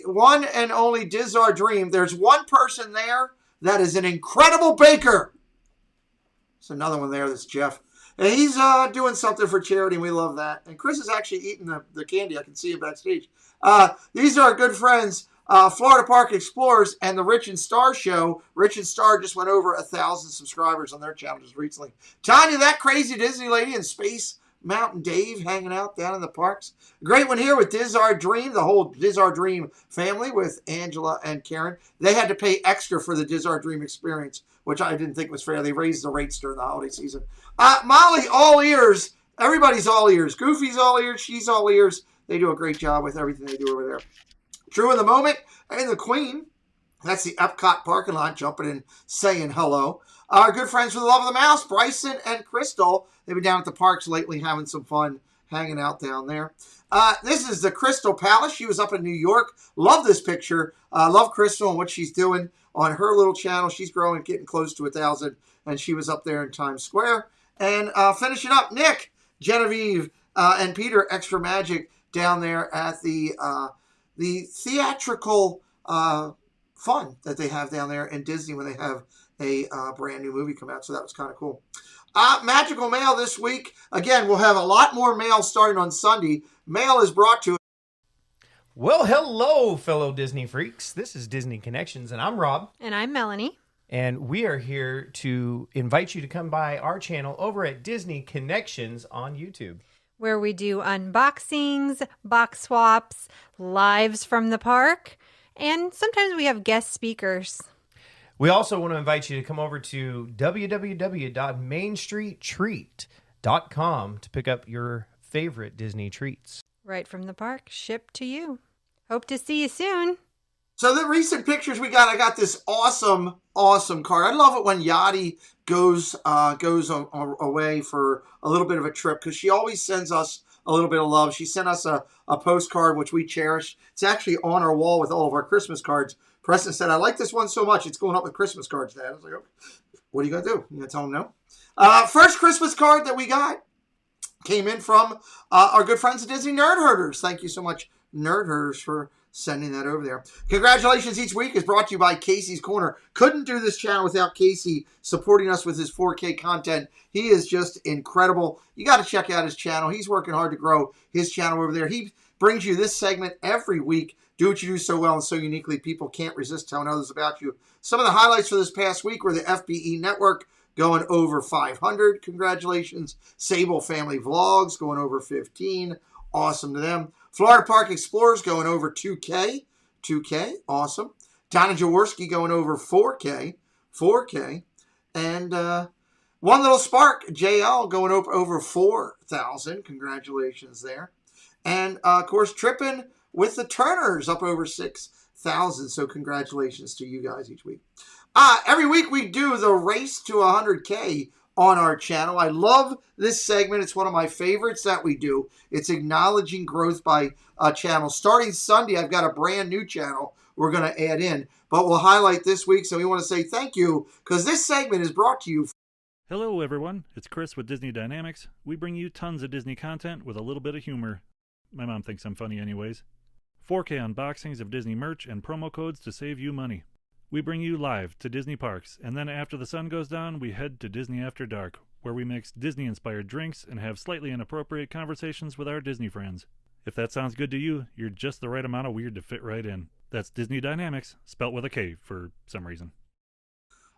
E: one and only Dizzar Dream. There's one person there that is an incredible baker. There's another one there, that's Jeff. And he's doing something for charity, and we love that. And Chris is actually eating the candy. I can see him backstage. These are our good friends, Florida Park Explorers and the Rich and Star Show. Rich and Star just went over 1,000 subscribers on their channel just recently. Tanya, that crazy Disney lady, and Space Mountain Dave hanging out down in the parks. Great one here with Dizzar Dream, the whole Dizzar Dream family with Angela and Karen. They had to pay extra for the Dizzar Dream experience, which I didn't think was fair. They raised the rates during the holiday season. Molly, all ears. Everybody's all ears. Goofy's all ears. She's all ears. They do a great job with everything they do over there. True in the Moment and the Queen. That's the Epcot parking lot, jumping in, saying hello. Our good friends for the love of the mouse, Bryson and Crystal. They've been down at the parks lately having some fun hanging out down there. This is the Crystal Palace. She was up in New York. Love this picture. Love Crystal and what she's doing on her little channel. She's growing, getting close to 1,000, and she was up there in Times Square. And finishing up, Nick, Genevieve, and Peter, Extra Magic, down there at the theatrical fun that they have down there in Disney when they have a brand new movie come out. So that was kind of cool. Magical Mail this week. Again, we'll have a lot more mail starting on Sunday. Mail is brought to
P: Well, hello, fellow Disney freaks. This is Disney Connections, and I'm Rob.
Q: And I'm Melanie.
P: And we are here to invite you to come by our channel over at Disney Connections on YouTube,
Q: where we do unboxings, box swaps, lives from the park, and sometimes we have guest speakers.
P: We also want to invite you to come over to www.mainstreettreat.com to pick up your favorite Disney treats.
Q: Right from the park, shipped to you. Hope to see you soon.
E: So the recent pictures we got, I got this awesome card. I love it when Yachty goes away for a little bit of a trip, because she always sends us a little bit of love. She sent us a postcard, which we cherish. It's actually on our wall with all of our Christmas cards. Preston said, I like this one so much, it's going up with Christmas cards, Dad. I was like, okay, what are you going to do? You going to tell him no? First Christmas card that we got came in from our good friends at Disney Nerd Herders. Thank you so much, Nerd Herders, for sending that over there. Congratulations each week is brought to you by Casey's Corner. Couldn't do this channel without Casey supporting us with his 4K content. He is just incredible. You got to check out his channel. He's working hard to grow his channel over there. He brings you this segment every week. Do what you do so well and so uniquely, people can't resist telling others about you. Some of the highlights for this past week were the FBE Network going over 500. Congratulations. Sable Family Vlogs going over 15. Awesome to them. Florida Park Explorers going over 2K. 2K. Awesome. Donna Jaworski going over 4K. 4K. And One Little Spark, JL, going over 4,000. Congratulations there. And, of course, Trippin' with the Turners up over 6,000. So congratulations to you guys each week. Every week we do the race to 100K on our channel. I love this segment. It's one of my favorites that we do. It's acknowledging growth by a channel. Starting Sunday, I've got a brand new channel we're going to add in. But we'll highlight this week. So we want to say thank you, because this segment is brought to you.
R: Hello, everyone. It's Chris with Disney Dynamics. We bring you tons of Disney content with a little bit of humor. My mom thinks I'm funny anyways. 4K unboxings of Disney merch and promo codes to save you money. We bring you live to Disney parks, and then after the sun goes down, we head to Disney After Dark, where we mix Disney-inspired drinks and have slightly inappropriate conversations with our Disney friends. If that sounds good to you, you're just the right amount of weird to fit right in. That's Disney Dynamics, spelt with a K for some reason.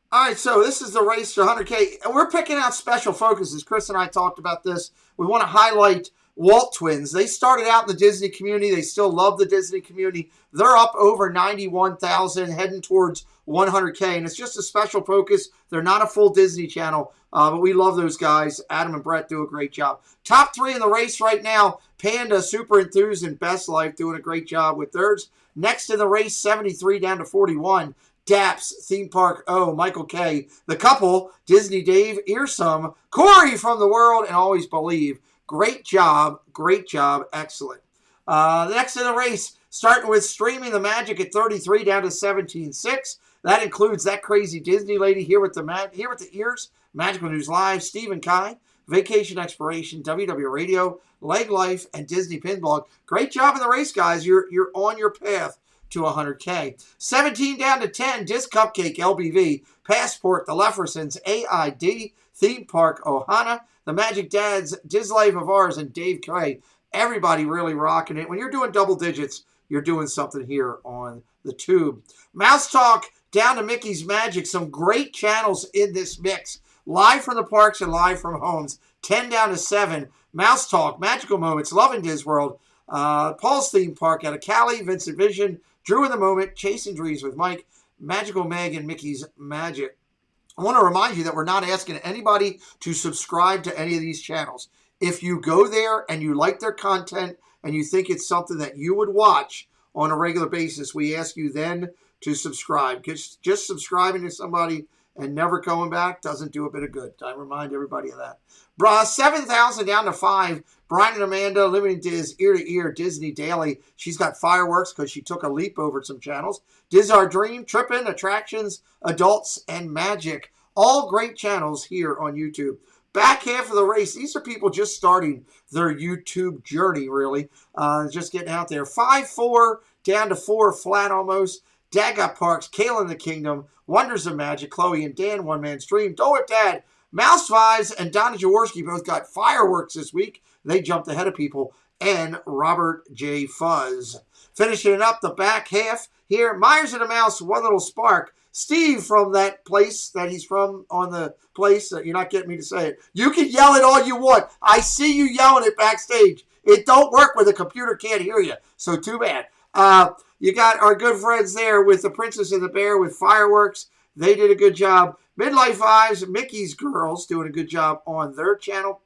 E: All right, so this is the race to 100K, and we're picking out special focuses. Chris and I talked about this. We want to highlight Walt twins. They started out in the Disney community. They still love the Disney community. They're up over 91,000, heading towards 100K, and it's just a special focus. They're not a full Disney channel, but we love those guys. Adam and Brett do a great job. Top 3 in the race right now, Panda, Super Enthused, and Best Life doing a great job with theirs. Next in the race, 73 down to 41. Daps, Theme Park O, Michael K. The couple, Disney Dave, Earsome, Corey from the World, and Always Believe. Great job, excellent. Next in the race, starting with Streaming the Magic at 33 down to 17.6. That includes That Crazy Disney Lady, Here with the Ears, Magical News Live, Stephen Kai, Vacation Exploration, WW Radio, Leg Life, and Disney Pinball. Great job in the race, guys. You're on your path to 100K. 17 down to 10, Disc Cupcake, LBV, Passport, The Leffersons, AID, Theme Park, Ohana, The Magic Dads, Diz Life of Ours, and Dave K. Everybody really rocking it. When you're doing double digits, you're doing something here on the tube. Mouse Talk, down to Mickey's Magic. Some great channels in this mix. Live from the parks and live from homes. 10 down to 7. Mouse Talk, Magical Moments, Love in Diz World, Paul's Theme Park out of Cali, Vincent Vision, Drew in the Moment, Chasing Dreams with Mike, Magical Meg, and Mickey's Magic. I want to remind you that we're not asking anybody to subscribe to any of these channels. If you go there and you like their content and you think it's something that you would watch on a regular basis, we ask you then to subscribe. Just subscribing to somebody and never going back doesn't do a bit of good. I remind everybody of that. 7,000 down to 5. Brian and Amanda, Living Diz, Ear to Ear, Disney Daily. She's got fireworks because she took a leap over some channels. Diz Our Dream, Trippin', Attractions, Adults, and Magic. All great channels here on YouTube. Back half of the race, these are people just starting their YouTube journey, really. Just getting out there. 5-4 down to 4, flat almost. Dad Got Parks, Kayla in the Kingdom, Wonders of Magic, Chloe and Dan, One Man's Dream, Dole Whip Dad, Mouse Fives, and Donna Jaworski both got fireworks this week. They jumped ahead of people. And Robert J. Fuzz. Finishing it up the back half here, Myers and the Mouse, One Little Spark. Steve from that place that he's from on the place. You're not getting me to say it. You can yell it all you want. I see you yelling it backstage. It don't work when the computer can't hear you. So too bad. You got our good friends there with the Princess and the Bear with fireworks. They did a good job. Midlife Vibes, Mickey's Girls doing a good job on their channel.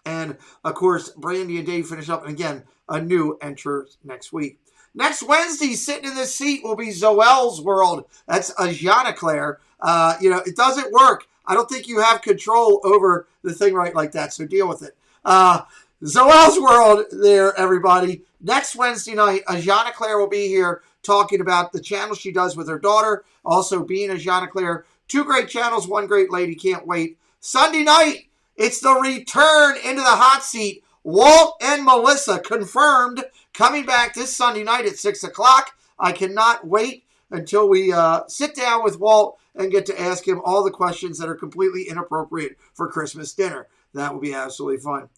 E: And, of course, Brandy and Dave finish up. And, again, a new enter next week. Next Wednesday, sitting in this seat will be Zoel's World. That's Ajana Claire. It doesn't work. I don't think you have control over the thing right like that, so deal with it. Zoel's World there, everybody. Next Wednesday night, Ajana Claire will be here talking about the channel she does with her daughter, also being Ajana Claire. 2 great channels, 1 great lady. Can't wait. Sunday night, it's the return into the hot seat. Walt and Melissa confirmed coming back this Sunday night at 6 o'clock. I cannot wait until we sit down with Walt and get to ask him all the questions that are completely inappropriate for Christmas dinner. That will be absolutely fun.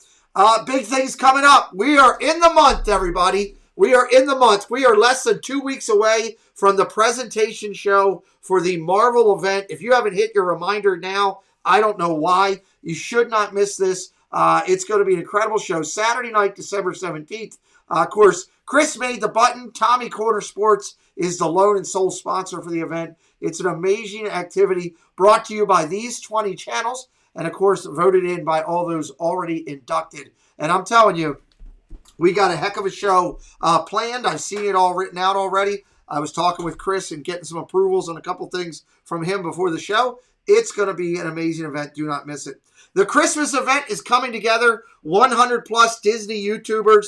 E: Big things coming up. We are in the month, everybody. We are in the month. We are less than 2 weeks away from the presentation show for the Marvel event. If you haven't hit your reminder now, I don't know why. You should not miss this. It's going to be an incredible show. Saturday night, December 17th. Of course, Chris made the button. Tommy Corner Sports is the lone and sole sponsor for the event. It's an amazing activity brought to you by these 20 channels. And, of course, voted in by all those already inducted. And I'm telling you, we got a heck of a show planned. I've seen it all written out already. I was talking with Chris and getting some approvals on a couple things from him before the show. It's going to be an amazing event. Do not miss it. The Christmas event is coming together. 100-plus Disney YouTubers.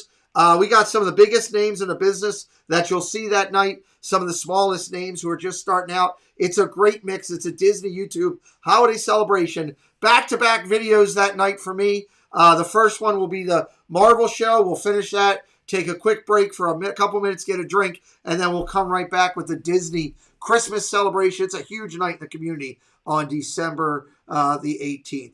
E: We got some of the biggest names in the business that you'll see that night. Some of the smallest names who are just starting out. It's a great mix. It's a Disney YouTube holiday celebration. Back-to-back videos that night for me. The first one will be the Marvel show. We'll finish that, take a quick break for a couple minutes, get a drink, and then we'll come right back with the Disney Christmas celebration. It's a huge night in the community on December the 18th.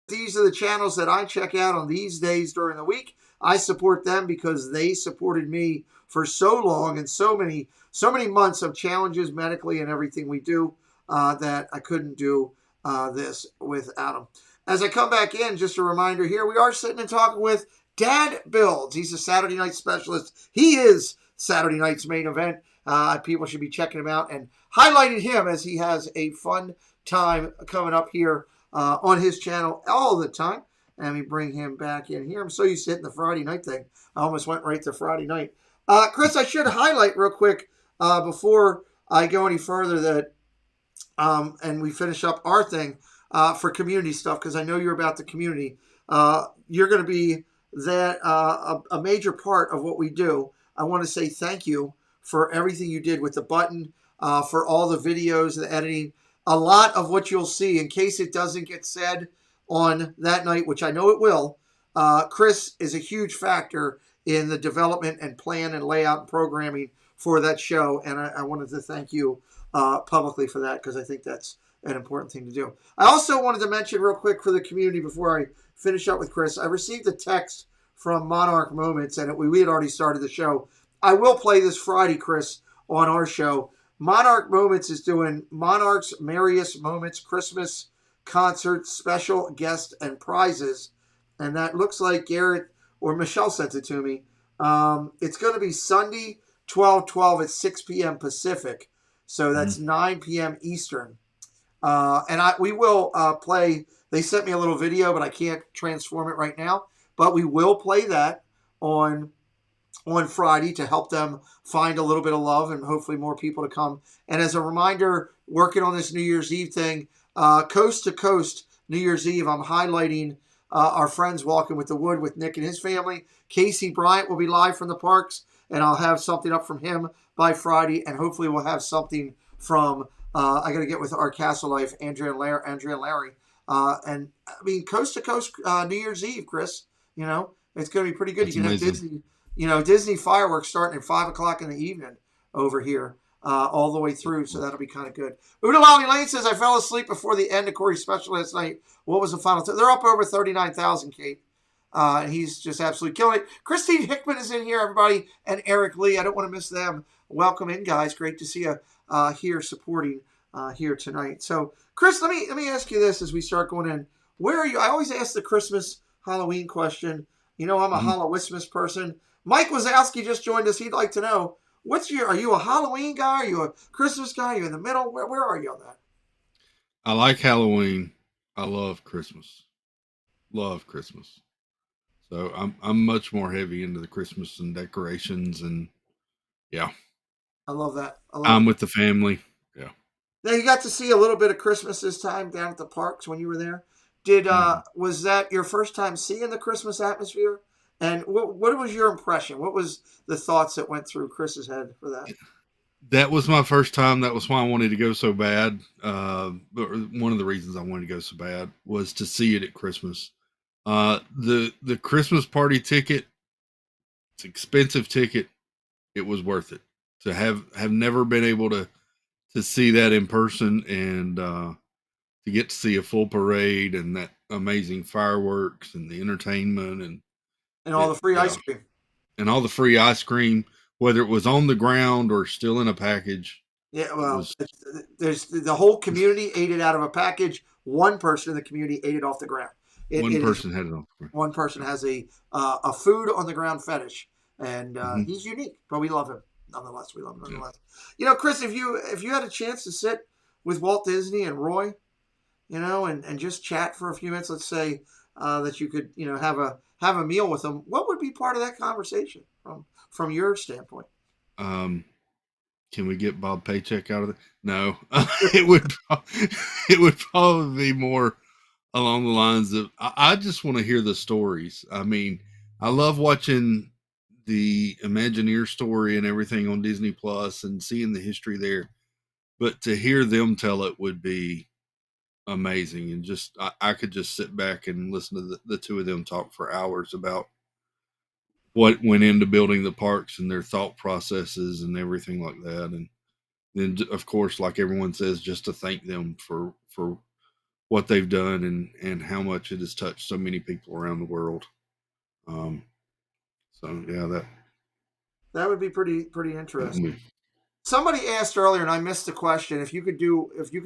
E: These are the channels that I check out on these days during the week. I support them because they supported me for so long and so many months of challenges medically and everything we do. that I couldn't do this without him. As I come back in, just a reminder here, we are sitting and talking with Dadbuildz. He's a Saturday night specialist. He is Saturday night's main event. People should be checking him out and highlighting him as he has a fun time coming up here on his channel all the time. And we bring him back in here. I'm so used to hitting the Friday night thing. I almost went right to Friday night. Chris, I should highlight real quick before I go any further that, and we finish up our thing for community stuff, because I know you're about the community. You're going to be a major part of what we do. I want to say thank you for everything you did with the button, for all the videos, the editing. A lot of what you'll see, in case it doesn't get said on that night, which I know it will, Chris is a huge factor in the development and plan and layout and programming for that show. And I wanted to thank you publicly for that, because I think that's an important thing to do. I also wanted to mention real quick for the community before I finish up with Chris, I received a text from Monarch Moments, and we had already started the show. I will play this Friday, Chris, on our show. Monarch Moments is doing Monarch's Merriest Moments Christmas concert, special guest and prizes. And that looks like Garrett or Michelle sent it to me. It's going to be Sunday, 12/12 at 6 p.m. Pacific. So that's 9 p.m. Eastern. And we will play. They sent me a little video, but I can't transform it right now. But we will play that on Friday to help them find a little bit of love and hopefully more people to come. And as a reminder, working on this New Year's Eve thing, Coast to Coast New Year's Eve, I'm highlighting our friends Walking with the Wood with Nick and his family. Casey Bryant will be live from the parks, and I'll have something up from him by Friday, and hopefully we'll have something from, I got to get with our Castle Life, Andrea and Larry. And I mean, Coast to Coast New Year's Eve, Chris, it's going to be pretty good.
I: That's
E: you can
I: amazing.
E: have Disney fireworks starting at 5 o'clock in the evening over here. All the way through, so that'll be kind of good. Udalali Lane says, I fell asleep before the end of Corey's special last night. What was the final? They're up over 39,000, Kate. And he's just absolutely killing it. Christine Hickman is in here, everybody, and Eric Lee. I don't want to miss them. Welcome in, guys. Great to see you here supporting here tonight. So, Chris, let me ask you this as we start going in. Where are you? I always ask the Christmas Halloween question. I'm a Hallowismas person. Mike Wazowski just joined us. He'd like to know, are you a Halloween guy? Are you a Christmas guy? Are you in the middle? Where are you on that?
I: I like Halloween. I love Christmas. Love Christmas. So I'm much more heavy into the Christmas and decorations, and yeah.
E: I love that.
I: I'm with the family. Yeah.
E: Now you got to see a little bit of Christmas this time down at the parks when you were there. Was that your first time seeing the Christmas atmosphere? And what was your impression? What was the thoughts that went through Chris's head for that?
I: That was my first time. That was why I wanted to go so bad. But one of the reasons I wanted to go so bad was to see it at Christmas. The Christmas party ticket, it's an expensive ticket. It was worth it to have never been able to see that in person, and to get to see a full parade and that amazing fireworks and the entertainment and
E: all the free ice cream.
I: And all the free ice cream, whether it was on the ground or still in a package.
E: Yeah, well, there's the whole community ate it out of a package. One person in the community ate it off the ground.
I: One person had it off the ground.
E: One person has a food on the ground fetish, and he's unique, but we love him nonetheless. We love him nonetheless. Yeah. Chris, if you had a chance to sit with Walt Disney and Roy, and just chat for a few minutes, let's say that you could, have a meal with them, what would be part of that conversation from your standpoint?
I: Can we get Bob Paycheck out of it? No, it would probably be more along the lines of, I just want to hear the stories. I mean, I love watching the Imagineer story and everything on Disney Plus and seeing the history there, but to hear them tell it would be amazing. And just, I could just sit back and listen to the two of them talk for hours about what went into building the parks and their thought processes and everything like that. And then, of course, like everyone says, just to thank them for what they've done and how much it has touched so many people around the world. So yeah, that
E: would be pretty interesting. Somebody asked earlier, and I missed the question. If you could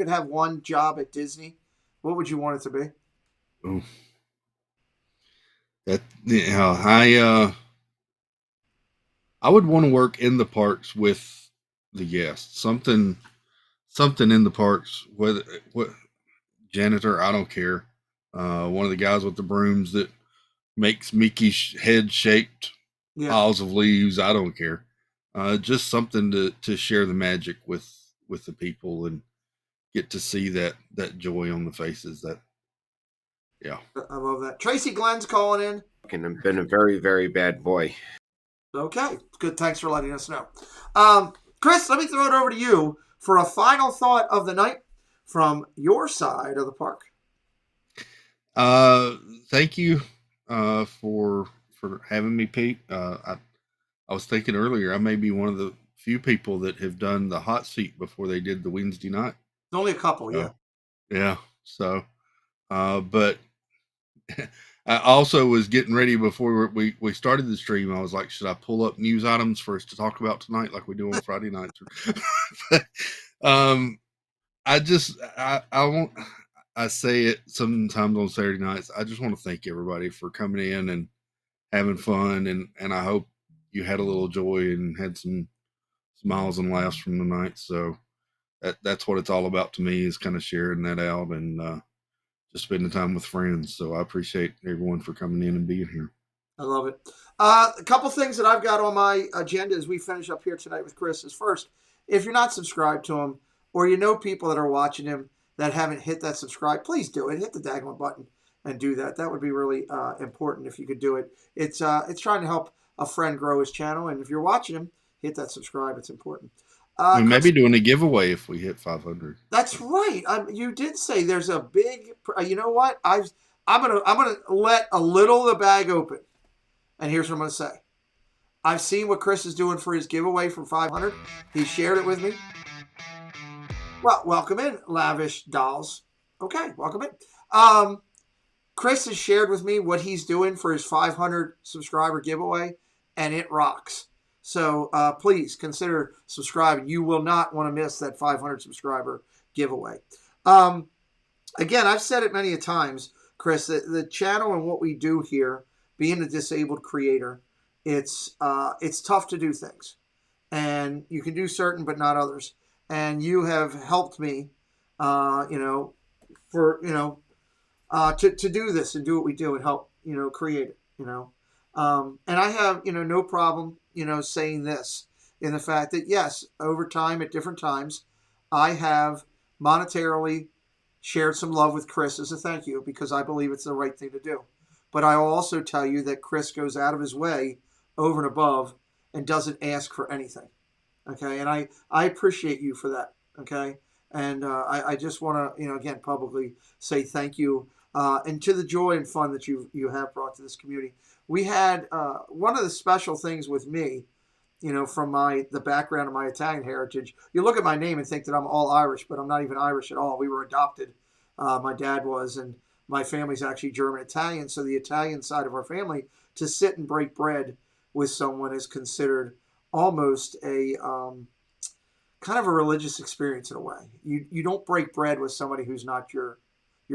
E: have one job at Disney, what would you want it to be?
I: Ooh. I would want to work in the parks with the guests. Something in the parks, whether what janitor, I don't care. One of the guys with the brooms that makes Mickey's head shaped piles of leaves. I don't care. Just something to share the magic with the people and get to see that joy on the faces. Yeah.
E: I love that. Tracy Glenn's calling in.
S: And I've been a very, very bad boy.
E: Okay, good. Thanks for letting us know. Chris, let me throw it over to you for a final thought of the night from your side of the park.
I: Thank you for having me, Pete. I was thinking earlier, I may be one of the few people that have done the hot seat before they did the Wednesday night.
E: Only a couple, yeah.
I: Yeah. So, but I also was getting ready before we started the stream. I was like, should I pull up news items for us to talk about tonight, like we do on Friday nights? I say it sometimes on Saturday nights. I just want to thank everybody for coming in and having fun, and I hope you had a little joy and had some smiles and laughs from the night. So that's what it's all about to me, is kind of sharing that out and just spending time with friends. So I appreciate everyone for coming in and being here.
E: I love it. A couple things that I've got on my agenda as we finish up here tonight with Chris is, first, if you're not subscribed to him, or you know people that are watching him that haven't hit that subscribe, please do it. Hit the daggone button and do that. That would be really important if you could do it. It's trying to help a friend grow his channel, and if you're watching him, hit that subscribe. It's important.
I: We may be doing a giveaway if we hit 500.
E: That's right. You did say there's a big. You know what? I'm gonna let a little of the bag open, and here's what I'm gonna say. I've seen what Chris is doing for his giveaway from 500. He shared it with me. Well, welcome in, Lavish Dolls. Okay, welcome in. Chris has shared with me what he's doing for his 500 subscriber giveaway, and it rocks. So please consider subscribing. You will not want to miss that 500 subscriber giveaway. Again, I've said it many a times, Chris, that the channel and what we do here, being a disabled creator, it's tough to do things. And you can do certain but not others. And you have helped me, to do this and do what we do and help, create it, and I have, no problem, saying this, in the fact that, yes, over time, at different times, I have monetarily shared some love with Chris as a thank you, because I believe it's the right thing to do. But I will also tell you that Chris goes out of his way over and above and doesn't ask for anything. Okay. And I appreciate you for that. Okay. And I just want to, again, publicly say thank you, and to the joy and fun that you have brought to this community. We had one of the special things with me, from the background of my Italian heritage. You look at my name and think that I'm all Irish, but I'm not even Irish at all. We were adopted. My dad was, and my family's actually German Italian. So the Italian side of our family, to sit and break bread with someone is considered almost a kind of a religious experience in a way. You don't break bread with somebody who's not your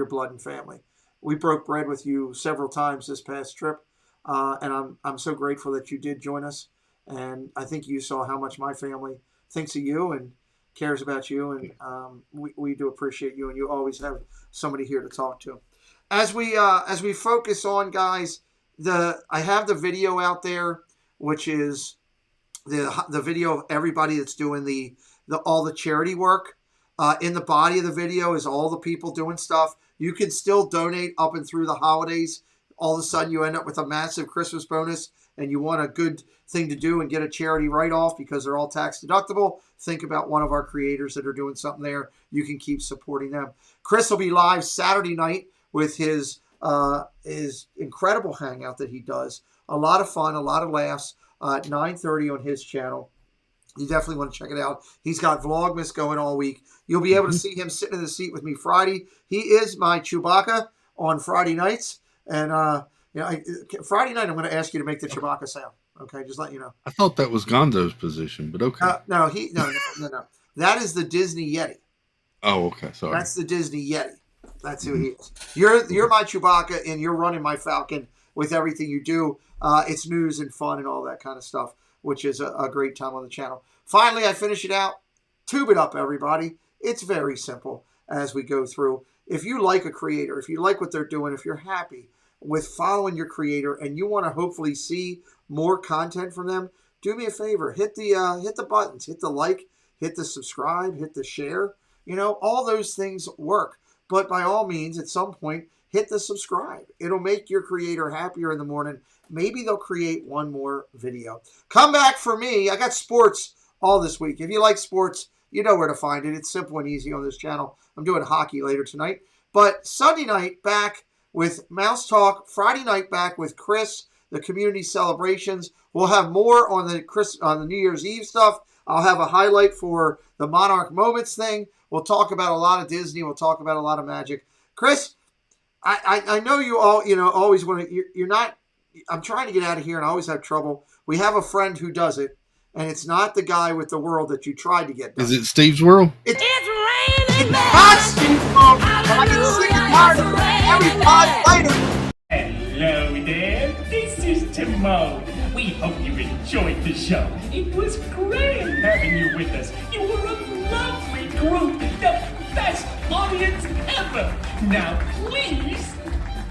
E: blood and family. We broke bread with you several times this past trip, and I'm so grateful that you did join us. And I think you saw how much my family thinks of you and cares about you, and we do appreciate you. And you always have somebody here to talk to. As we focus on, guys, I have the video out there, which is the video of everybody that's doing all the charity work. In the body of the video is all the people doing stuff. You can still donate up and through the holidays. All of a sudden you end up with a massive Christmas bonus and you want a good thing to do and get a charity write-off because they're all tax deductible. Think about one of our creators that are doing something there. You can keep supporting them. Chris will be live Saturday night with his incredible hangout that he does. A lot of fun, a lot of laughs at 9:30 on his channel. You definitely want to check it out. He's got Vlogmas going all week. You'll be able to see him sitting in the seat with me Friday. He is my Chewbacca on Friday nights. And Friday night, I'm going to ask you to make the Chewbacca sound. Okay, just let you know.
I: I thought that was Gonzo's position, but okay.
E: No. That is the Disney Yeti.
I: Oh, okay. Sorry.
E: That's the Disney Yeti. That's who he is. You're my Chewbacca, and you're running my Falcon with everything you do. It's news and fun and all that kind of stuff, which is a great time on the channel. Finally, I finish it out. Tube it up, everybody. It's very simple as we go through. If you like a creator, if you like what they're doing, if you're happy with following your creator and you want to hopefully see more content from them, do me a favor. Hit the buttons. Hit the like. Hit the subscribe. Hit the share. All those things work. But by all means, at some point, hit the subscribe. It'll make your creator happier in the morning. Maybe they'll create one more video. Come back for me. I got sports all this week. If you like sports, you know where to find it. It's simple and easy on this channel. I'm doing hockey later tonight. But Sunday night, back with Mouse Talk. Friday night, back with Chris, the community celebrations. We'll have more on the New Year's Eve stuff. I'll have a highlight for the Monarch Moments thing. We'll talk about a lot of Disney. We'll talk about a lot of magic. Chris, I know you all, always want to, you're not, I'm trying to get out of here and I always have trouble. We have a friend who does it, and it's not the guy with the world that you tried to get done.
I: Is it Steve's World?
E: It's raining. It's not Steve's World. I can sing it hard every 5 later.
T: Hello there, this is Timon. We hope you enjoyed the show. It was great having you with us. You were a lovely group, the best audience ever. Now please,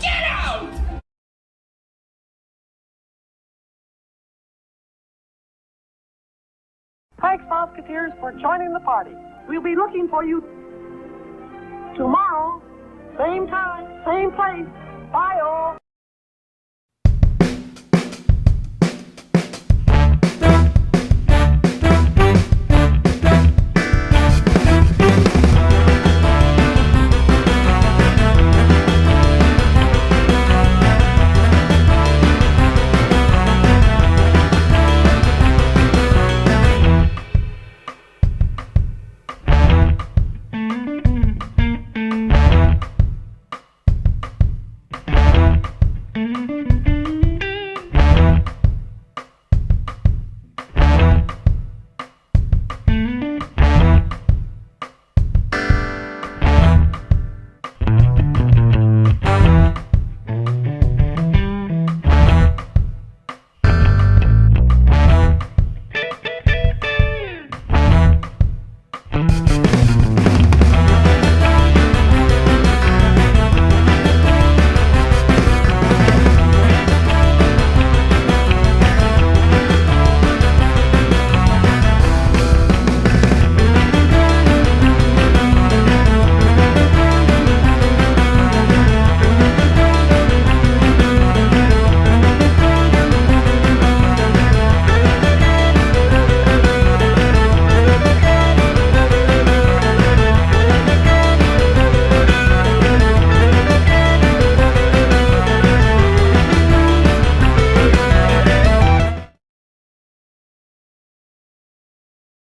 T: get out!
U: Thanks, Musketeers, for joining the party. We'll be looking for you tomorrow, same time, same place. Bye, all.